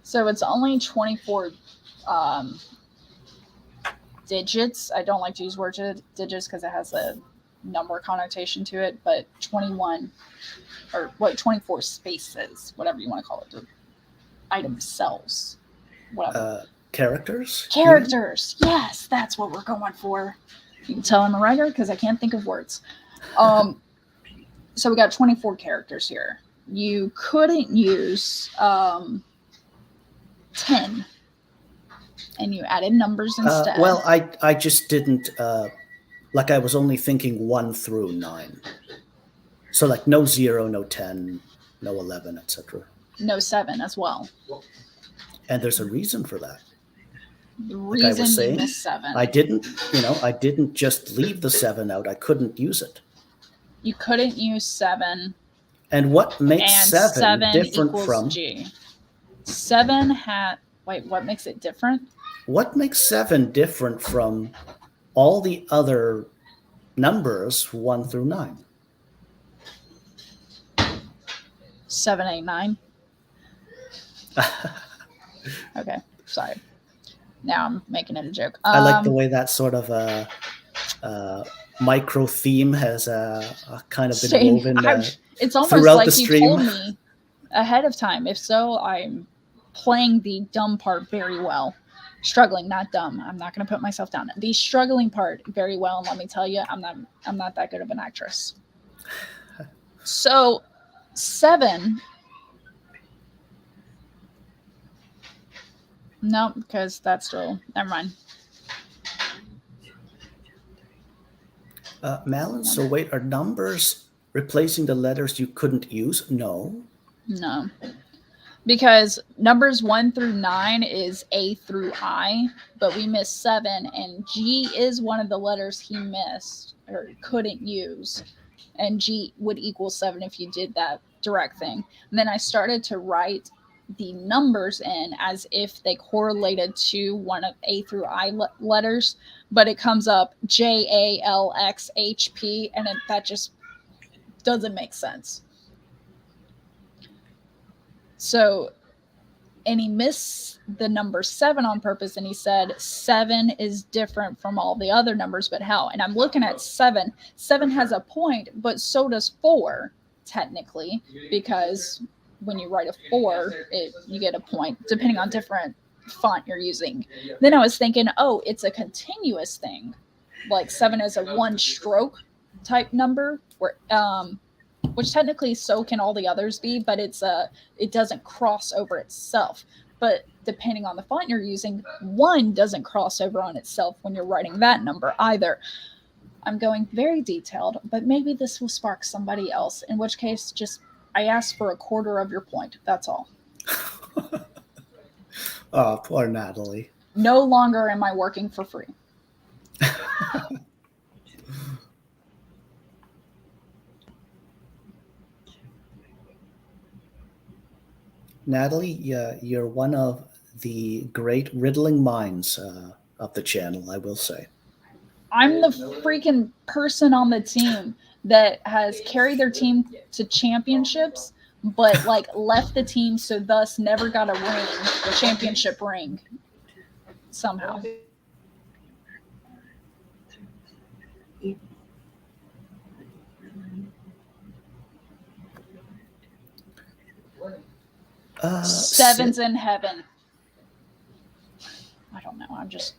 So it's only 24 digits. I don't like to use word digits because it has a number connotation to it, but 21 or 24 spaces, whatever you want to call it. The item cells, whatever. Characters? Characters. Yes, that's what we're going for. You can tell I'm a writer because I can't think of words. So we got 24 characters here. You couldn't use 10, and you added numbers instead. Well, I just didn't, like I was only thinking 1 through 9. So like no 0, no 10, no 11, etc. No 7 as well. And there's a reason for that. The like I was reason saying, you missed 7. I didn't just leave the 7 out. I couldn't use it. You couldn't use 7. And what makes And 7 different equals from G. 7 had. Wait, what makes it different? What makes 7 different from all the other numbers 1 through 9? 7, 8, 9. Okay, sorry. Now I'm making it a joke. I like the way that sort of micro theme has kind of been woven it's almost throughout like the you stream. told me ahead of time. If so, I'm playing the dumb part very well. Struggling, not dumb. I'm not going to put myself down. The struggling part very well. And let me tell you, I'm not that good of an actress. So 7. No, because that's still, never mind. Malin, so wait, are numbers replacing the letters you couldn't use? No. No. because numbers 1 through 9 is A through I, but we missed 7, and G is one of the letters he missed or couldn't use, and G would equal 7 if you did that direct thing. And then I started to write the numbers in as if they correlated to one of A through I letters, but it comes up JALXHP, and that just doesn't make sense. So, and he missed the number 7 on purpose, and he said 7 is different from all the other numbers, but how? And I'm looking at 7. 7 has a point, but so does 4, technically, because when you write a 4, you get a point, depending on different font you're using. Then I was thinking, oh, it's a continuous thing. Like 7 is a one stroke type number, where which technically so can all the others be, but it doesn't cross over itself. But depending on the font you're using, 1 doesn't cross over on itself when you're writing that number either. I'm going very detailed, but maybe this will spark somebody else, in which case just I asked for a quarter of your point. That's all. Oh, poor Natalie. No longer am I working for free. Natalie, you're one of the great riddling minds of the channel, I will say. I'm the freaking person on the team that has carried their team to championships, but like left the team, so thus never got a ring, a championship ring, somehow. Seven's in heaven. I don't know. I'm just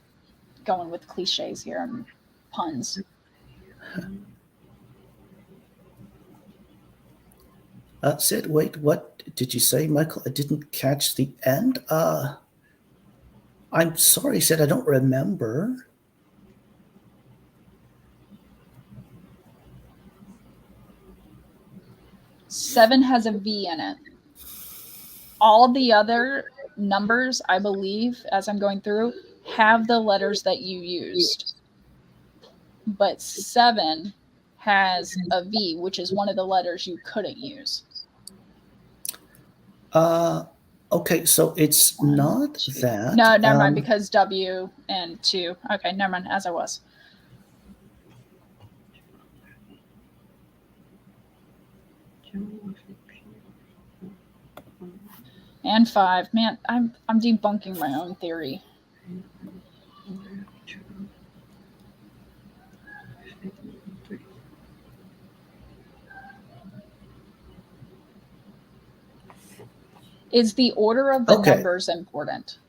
going with cliches here and puns. Sid, wait, what did you say, Michael? I didn't catch the end. I'm sorry, Sid, I don't remember. Seven has a V in it. All the other numbers, I believe, as I'm going through, have the letters that you used. But 7 has a V, which is one of the letters you couldn't use. Okay, so it's not that. No, never mind, because W and 2. Okay, never mind, as I was. And 5. Man, I'm debunking my own theory. Is the order of the numbers important?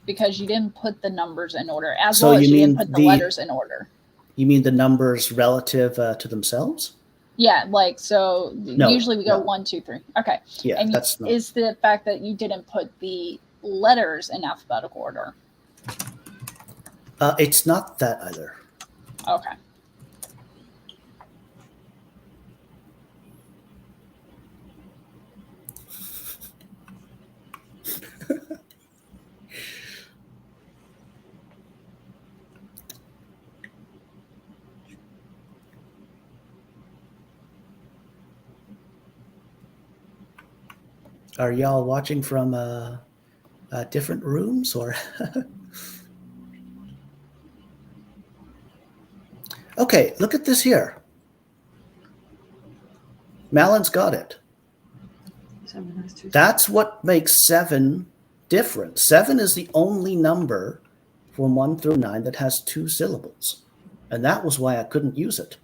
Because you didn't put the numbers in order, as well as you didn't put the letters in order. You mean the numbers relative to themselves? Yeah, like, so usually we go 1, 2, 3. Okay. Yeah, and that's not. Is the fact that you didn't put the letters in alphabetical order? It's not that either. Okay. Are y'all watching from different rooms or? Okay, look at this here. Malon's got it. That's what makes 7 different. 7 is the only number from 1 through 9 that has 2 syllables. And that was why I couldn't use it.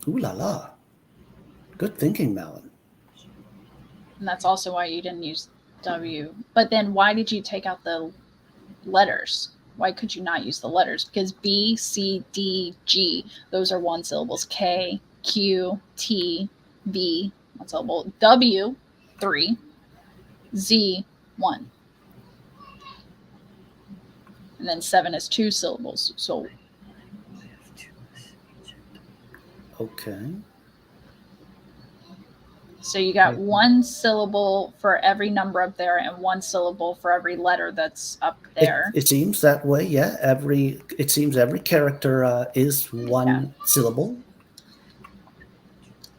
Ooh la la. Good thinking, Malon. And that's also why you didn't use W. But then why did you take out the letters? Why could you not use the letters? Because B, C, D, G, those are 1 syllables. K, Q, T, V, 1 syllable. W, 3. Z, 1. And then 7 is 2 syllables. So. Okay. So you got Mhm. one syllable for every number up there and one syllable for every letter that's up there. It seems that way, yeah. It seems every character is one syllable.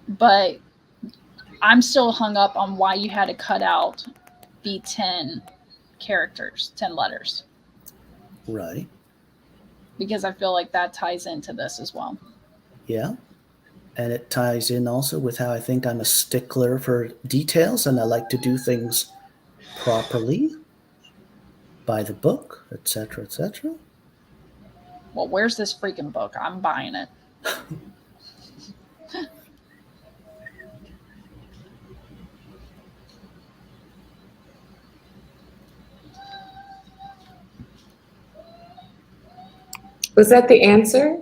But I'm still hung up on why you had to cut out the 10 characters, 10 letters. Right. Because I feel like that ties into this as well. Yeah. And it ties in also with how I think I'm a stickler for details and I like to do things properly by the book, etc., etc. Well, where's this freaking book? I'm buying it. Was that the answer?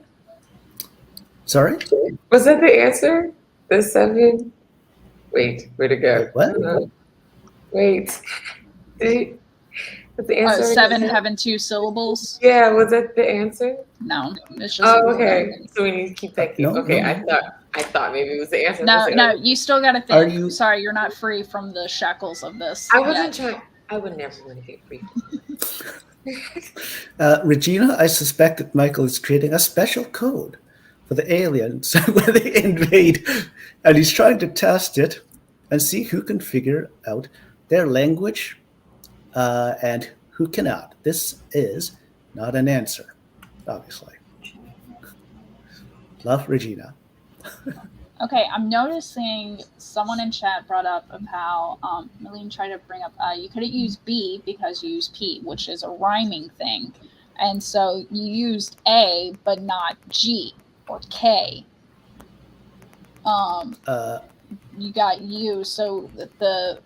Sorry? Was that the answer? The 7? Wait, where'd it go? Wait, what? I don't know. Wait. Was the answer? 7 having 2 syllables? Yeah, was that the answer? No, it's just. Oh, okay. So we need to keep thinking. No, okay, no. I thought maybe it was the answer. No, you still got to think. Are you- Sorry, you're not free from the shackles of this. I wasn't yet. trying. I would never want to get free. Regina, I suspect that Michael is creating a special code for the aliens when they invade, and he's trying to test it and see who can figure out their language and who cannot. This is not an answer, obviously. Love, Regina. Okay, I'm noticing someone in chat brought up of how Malene tried to bring up you couldn't use B because you use P, which is a rhyming thing, and so you used A but not G or K. You got U, so the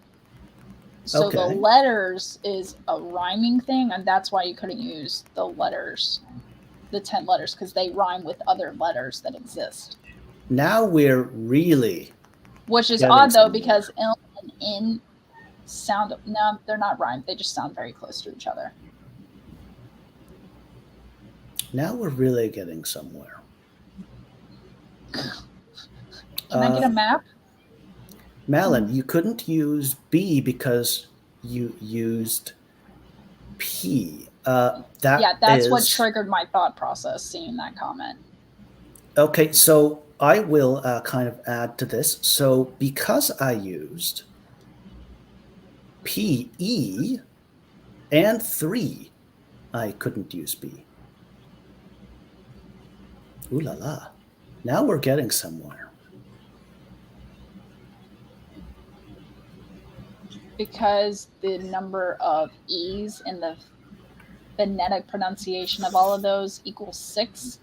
Okay. letters is a rhyming thing, and that's why you couldn't use the letters, the 10 letters, because they rhyme with other letters that exist. Now we're really Which is getting odd though, somewhere. because L and N sound no, they're not rhymed. They just sound very close to each other. Now we're really getting somewhere. Can I get a map? Malin, you couldn't use B because you used P. That's what is- triggered my thought process seeing that comment. Okay, so I will kind of add to this. So because I used P, E, and 3, I couldn't use B. Ooh la la. Now we're getting somewhere. Because the number of E's in the phonetic pronunciation of all of those equals 6,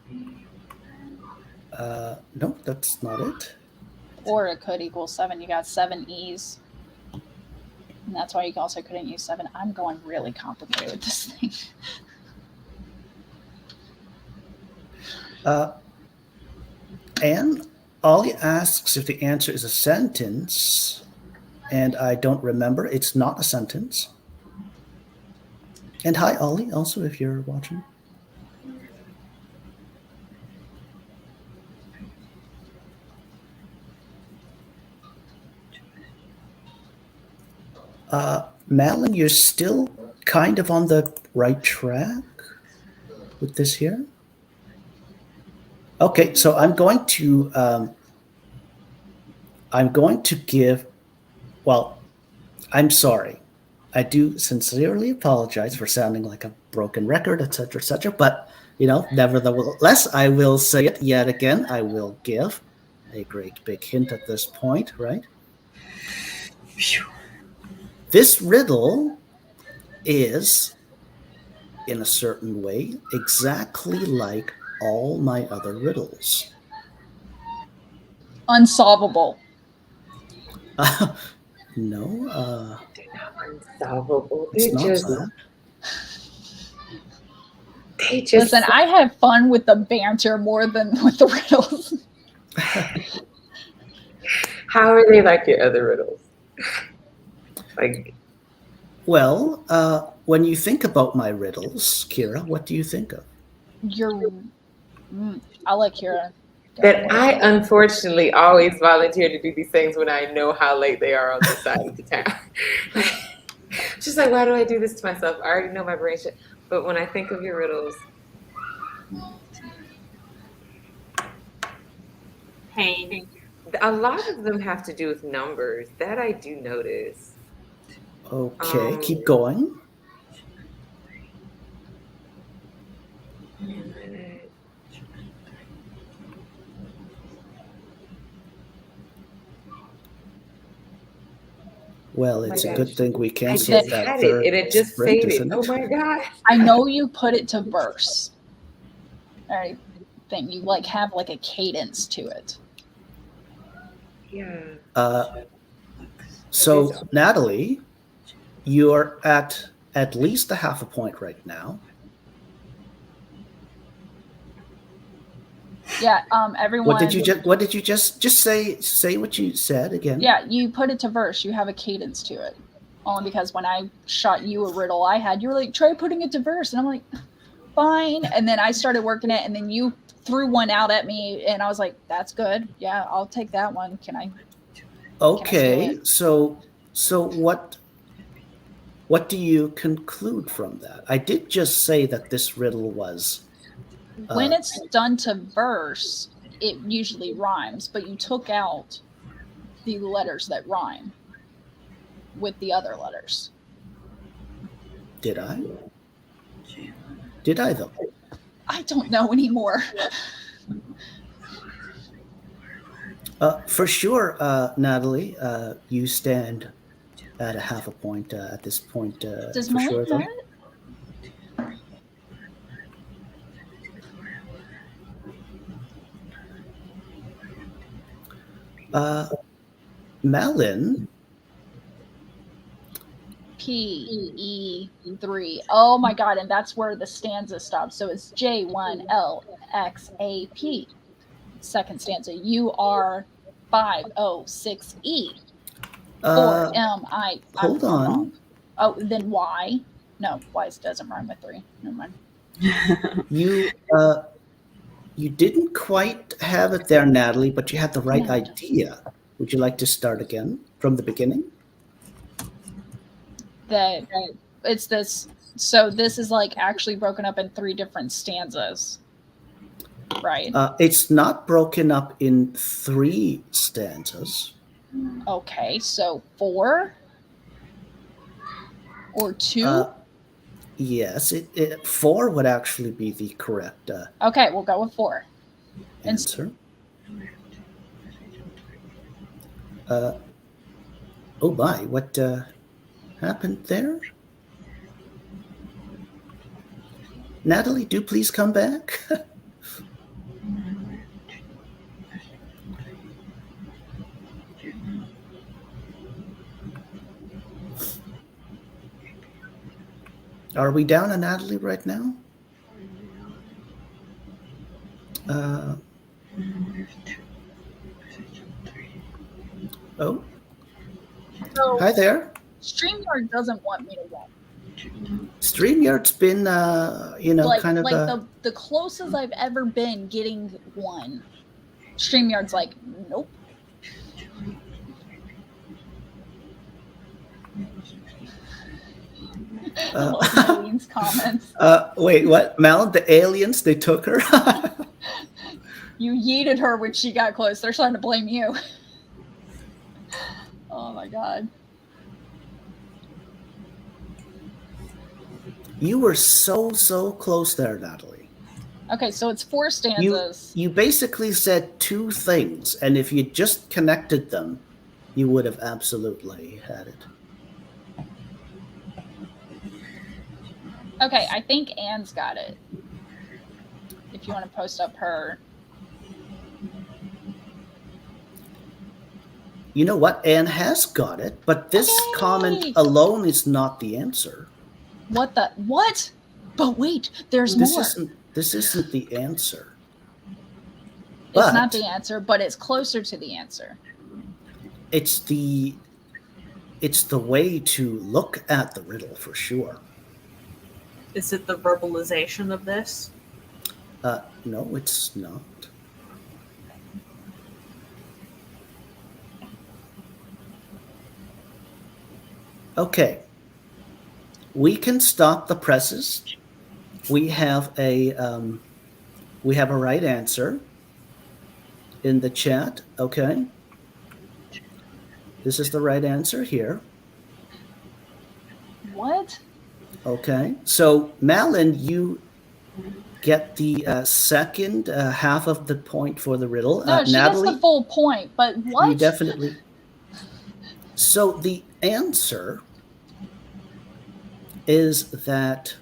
No, that's not it. or it could equal 7. You got 7 E's. And that's why you also couldn't use 7. I'm going really complicated with this thing. And Ollie asks if the answer is a sentence, and I don't remember. It's not a sentence. And hi, Ollie, also, if you're watching. Malin, you're still kind of on the right track with this here. Okay, so I'm going to give, well, I'm sorry. I do sincerely apologize for sounding like a broken record, etc., but, nevertheless, I will say it yet again. I will give a great big hint at this point, right? This riddle is, in a certain way, exactly like all my other riddles. Unsolvable. No, They're not unsolvable. it's They're not just. that. They just. Listen, I have fun with the banter more than with the riddles. How are they like your other riddles? Like. Well, when you think about my riddles, Kira, what do you think of? I like Kira. that I unfortunately always volunteer to do these things when I know how late they are on this side of the town. Just like, why do I do this to myself? I already know my brain shit. But when I think of your riddles, Pain. a lot of them have to do with numbers. That I do notice. Okay, keep going. Well, it's a good thing we I canceled just that had third it, and it just sprint, faded. isn't Oh it? my god! I know you put it to verse. I think you like have like a cadence to it. Yeah. So, Natalie, you're at least a half a point right now. Yeah. Everyone. What did you just say? Say what you said again. Yeah, you put it to verse. You have a cadence to it. Only because when I shot you a riddle you were like, try putting it to verse. And I'm like, fine. And then I started working it, and then you threw one out at me, and I was like, that's good. Yeah, I'll take that one. Can I? Okay, so what do you conclude from that? I did just say that this riddle was When it's done to verse, it usually rhymes, but you took out the letters that rhyme with the other letters. Did I? Did I though? I don't know anymore. For sure, Natalie, you stand at a half a point at this point. Does for Molly sure, have it? Malin. PE3. Oh my god, and that's where the stanza stops. So it's J1LXAP. Second stanza. UR506E. Or MI. Hold on. Oh, then Y. No, Y doesn't rhyme with 3. Never mind. You didn't quite have it there, Natalie, but you had the right idea. Would you like to start again from the beginning? That it's this. So this is like actually broken up in 3 different stanzas, right? It's not broken up in 3 stanzas. Okay, so 4 or 2. Yes, 4 would actually be the correct okay, we'll go with 4. answer. Oh my, what happened there? Natalie, do please come back. Are we down on Natalie right now? Oh. So Hi there. StreamYard doesn't want me to win. StreamYard's been, kind of the closest I've ever been getting one. StreamYard's like, nope. Aliens comments. Wait, what? Mal, the aliens, they took her? You yeeted her when she got close. They're trying to blame you. Oh my god. You were so close there, Natalie. Okay, so it's 4 stanzas. You basically said 2 things, and if you just connected them, you would have absolutely had it. Okay, I think Anne's got it. If you want to post up her. You know what? Anne has got it, but this comment alone is not the answer. What? But wait, there's more. This isn't the answer. It's not the answer, but it's closer to the answer. It's the way to look at the riddle for sure. Is it the verbalization of this? No, it's not. Okay. We can stop the presses. We have a right answer in the chat. Okay. This is the right answer here. What? Okay. So Malin, you get the second half of the point for the riddle. No, she Natalie, gets the full point, but what? you definitely. So the answer is that,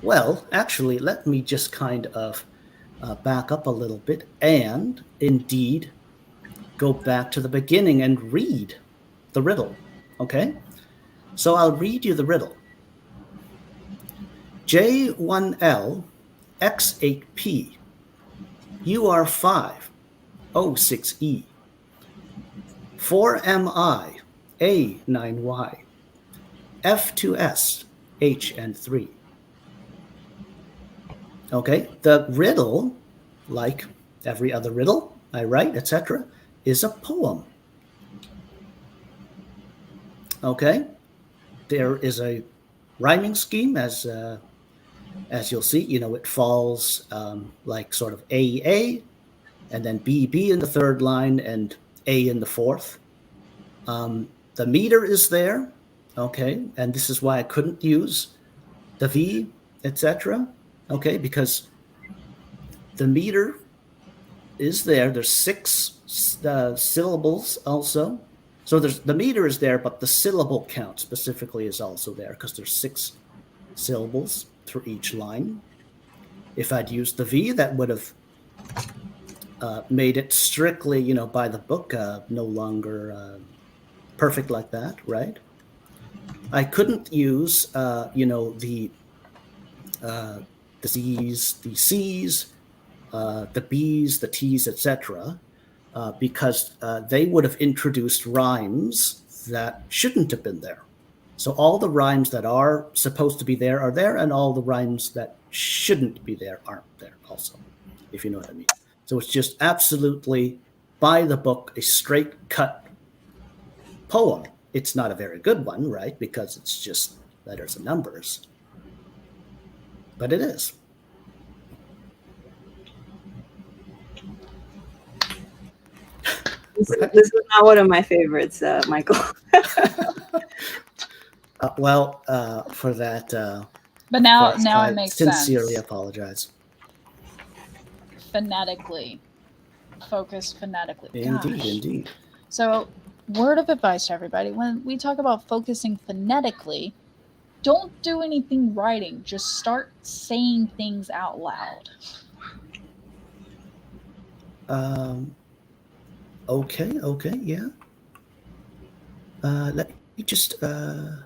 well, actually, let me just kind of back up a little bit and indeed go back to the beginning and read the riddle. Okay? So I'll read you the riddle. J1L X8P UR5 O6E 4MI A9Y F2S HN3. Okay, the riddle, like every other riddle I write, etc., is a poem. Okay, there is a rhyming scheme, as you'll see. You know, it falls like sort of A, and then B in the third line, and A in the fourth. The meter is there, okay, and this is why I couldn't use the V, etc. Okay, because the meter is there. There's 6 syllables also. So the meter is there, but the syllable count specifically is also there because there's 6 syllables for each line. If I'd used the V, that would have made it strictly, you know, by the book, no longer perfect like that, right? I couldn't use, you know, the Z's, the C's, the B's, the T's, etc., because they would have introduced rhymes that shouldn't have been there. So all the rhymes that are supposed to be there are there, and all the rhymes that shouldn't be there aren't there also, if you know what I mean. So it's just absolutely by the book, a straight cut poem. It's not a very good one, right? Because it's just letters and numbers. But it is. This is not one of my favorites, Michael. For that, But now I it makes sincerely sense. apologize. Phonetically. Focus phonetically. Indeed, Gosh. indeed. So, word of advice to everybody. When we talk about focusing phonetically, don't do anything writing. Just start saying things out loud. Okay, yeah. Let me just. That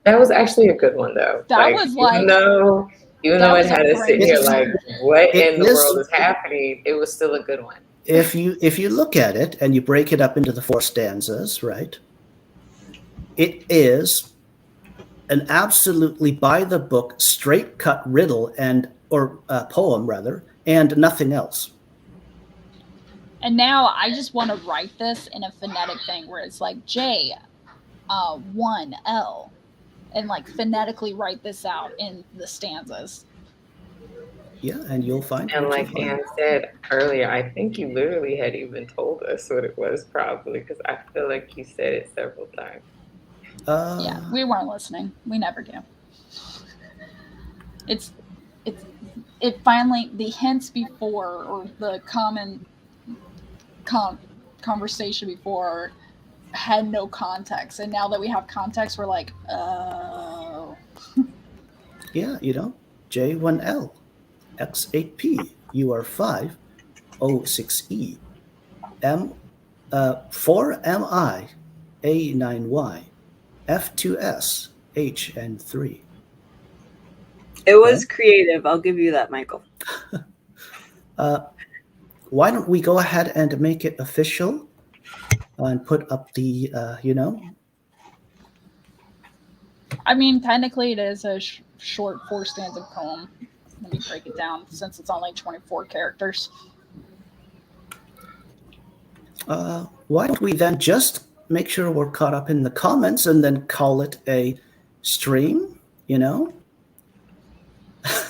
was actually a good one though. That was like even that though it was had a us sitting great here one. like, what It in the is- world is happening? It was still a good one. If you look at it and you break it up into the 4 stanzas, right? It is an absolutely by the book, straight cut riddle or poem rather, and nothing else. And now I just want to write this in a phonetic thing where it's like J, 1L, and like phonetically write this out in the stanzas. Yeah, and you'll find. And what like you'll find. Anne said earlier, I think you literally had even told us what it was, probably, because I feel like you said it several times. Yeah, we weren't listening. We never do. It finally, the hints before or the common conversation before had no context, and now that we have context, we're like, oh. Yeah, you know, J1L, X8P, UR5, O6E, 4MI, A9Y, F2S, HN3. It was creative. I'll give you that, Michael. Why don't we go ahead and make it official and put up the, I mean, technically it is a short 4-stanza poem. Let me break it down since it's only 24 characters. Why don't we then just make sure we're caught up in the comments and then call it a stream, you know?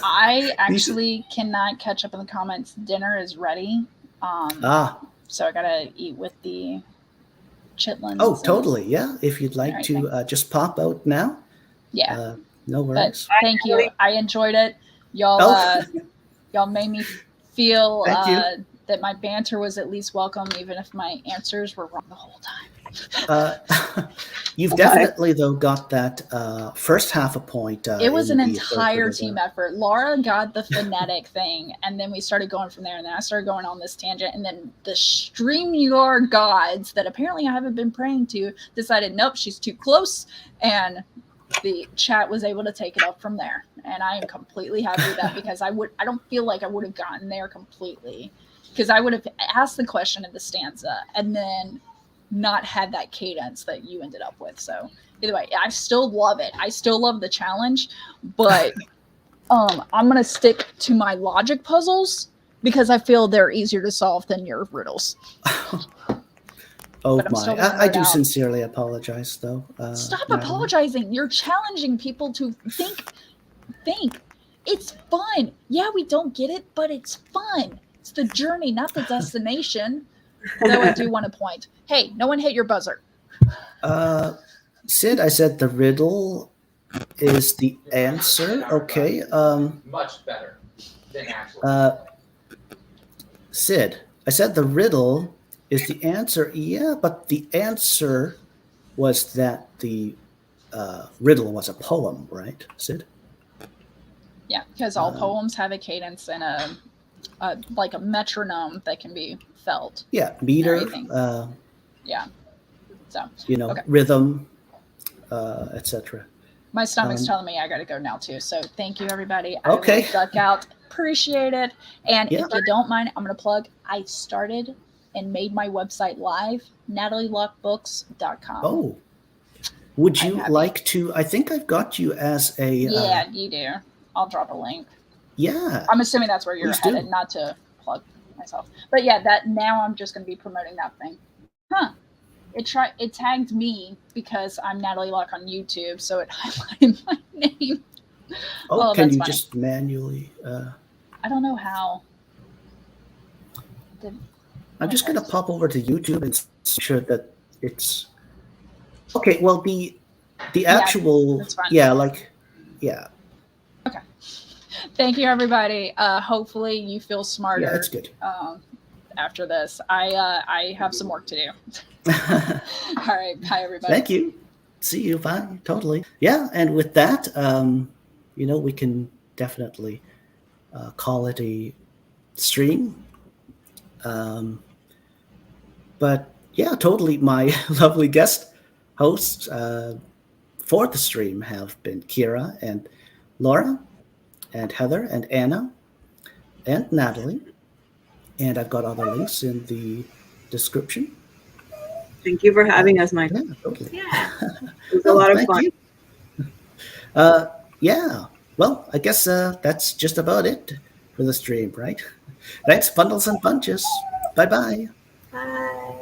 I actually cannot catch up in the comments. Dinner is ready. So I gotta eat with the chitlins. Oh, totally. Yeah. If you'd like to just pop out now. Yeah. No worries. But thank you. I enjoyed it. Y'all y'all made me feel that my banter was at least welcome, even if my answers were wrong the whole time. You've definitely, though, got that first half a point. It was an entire team effort. Laura got the phonetic thing, and then we started going from there, and then I started going on this tangent, and then the StreamYard gods that apparently I haven't been praying to decided, nope, she's too close, and the chat was able to take it up from there. And I am completely happy with that, because I don't feel like I would have gotten there completely, because I would have asked the question in the stanza and then not had that cadence that you ended up with. So either way, I still love it. I still love the challenge, but I'm going to stick to my logic puzzles because I feel they're easier to solve than your riddles. Oh my, I do sincerely apologize, though. Stop apologizing. You're challenging people to think. It's fun. Yeah, we don't get it, but it's fun. It's the journey, not the destination. Though I do want to point. Hey, no one hit your buzzer. Sid, I said the riddle is the answer. Okay. Much better than actually. Sid, I said the riddle is the answer. Yeah, but the answer was that the riddle was a poem, right, Sid? Yeah, because all poems have a cadence and a like a metronome that can be felt. Yeah, meter. Yeah. So rhythm, etc. My stomach's telling me I got to go now too. So thank you, everybody. Okay. I will duck out. Appreciate it. And if you don't mind, I'm going to plug. I started and made my website live, NatalieLockeBooks.com. Oh, would you like to? I think I've got you as a. Yeah, you do. I'll drop a link. Yeah. I'm assuming that's where you're headed, not to plug myself. But yeah, that now I'm just going to be promoting that thing. Huh. It tagged me because I'm Natalie Locke on YouTube, so it highlighted my name. Oh, can you just manually? I don't know how. I'm just going to pop over to YouTube and ensure that it's okay. Well, the actual, yeah. Okay. Thank you, everybody. Hopefully, you feel smarter. Yeah, that's good. After this, I have some work to do. All right, bye, everybody. Thank you. See you. Bye. Totally. Yeah, and with that, we can definitely call it a stream. But yeah, totally. My lovely guest hosts for the stream have been Kira and Laura and Heather and Anna and Natalie. And I've got other links in the description. Thank you for having us, Michael. Yeah, totally. Yeah. It was a lot of fun. Yeah. Well, I guess that's just about it for the stream, right? Thanks, bundles and bunches. Bye-bye. Bye.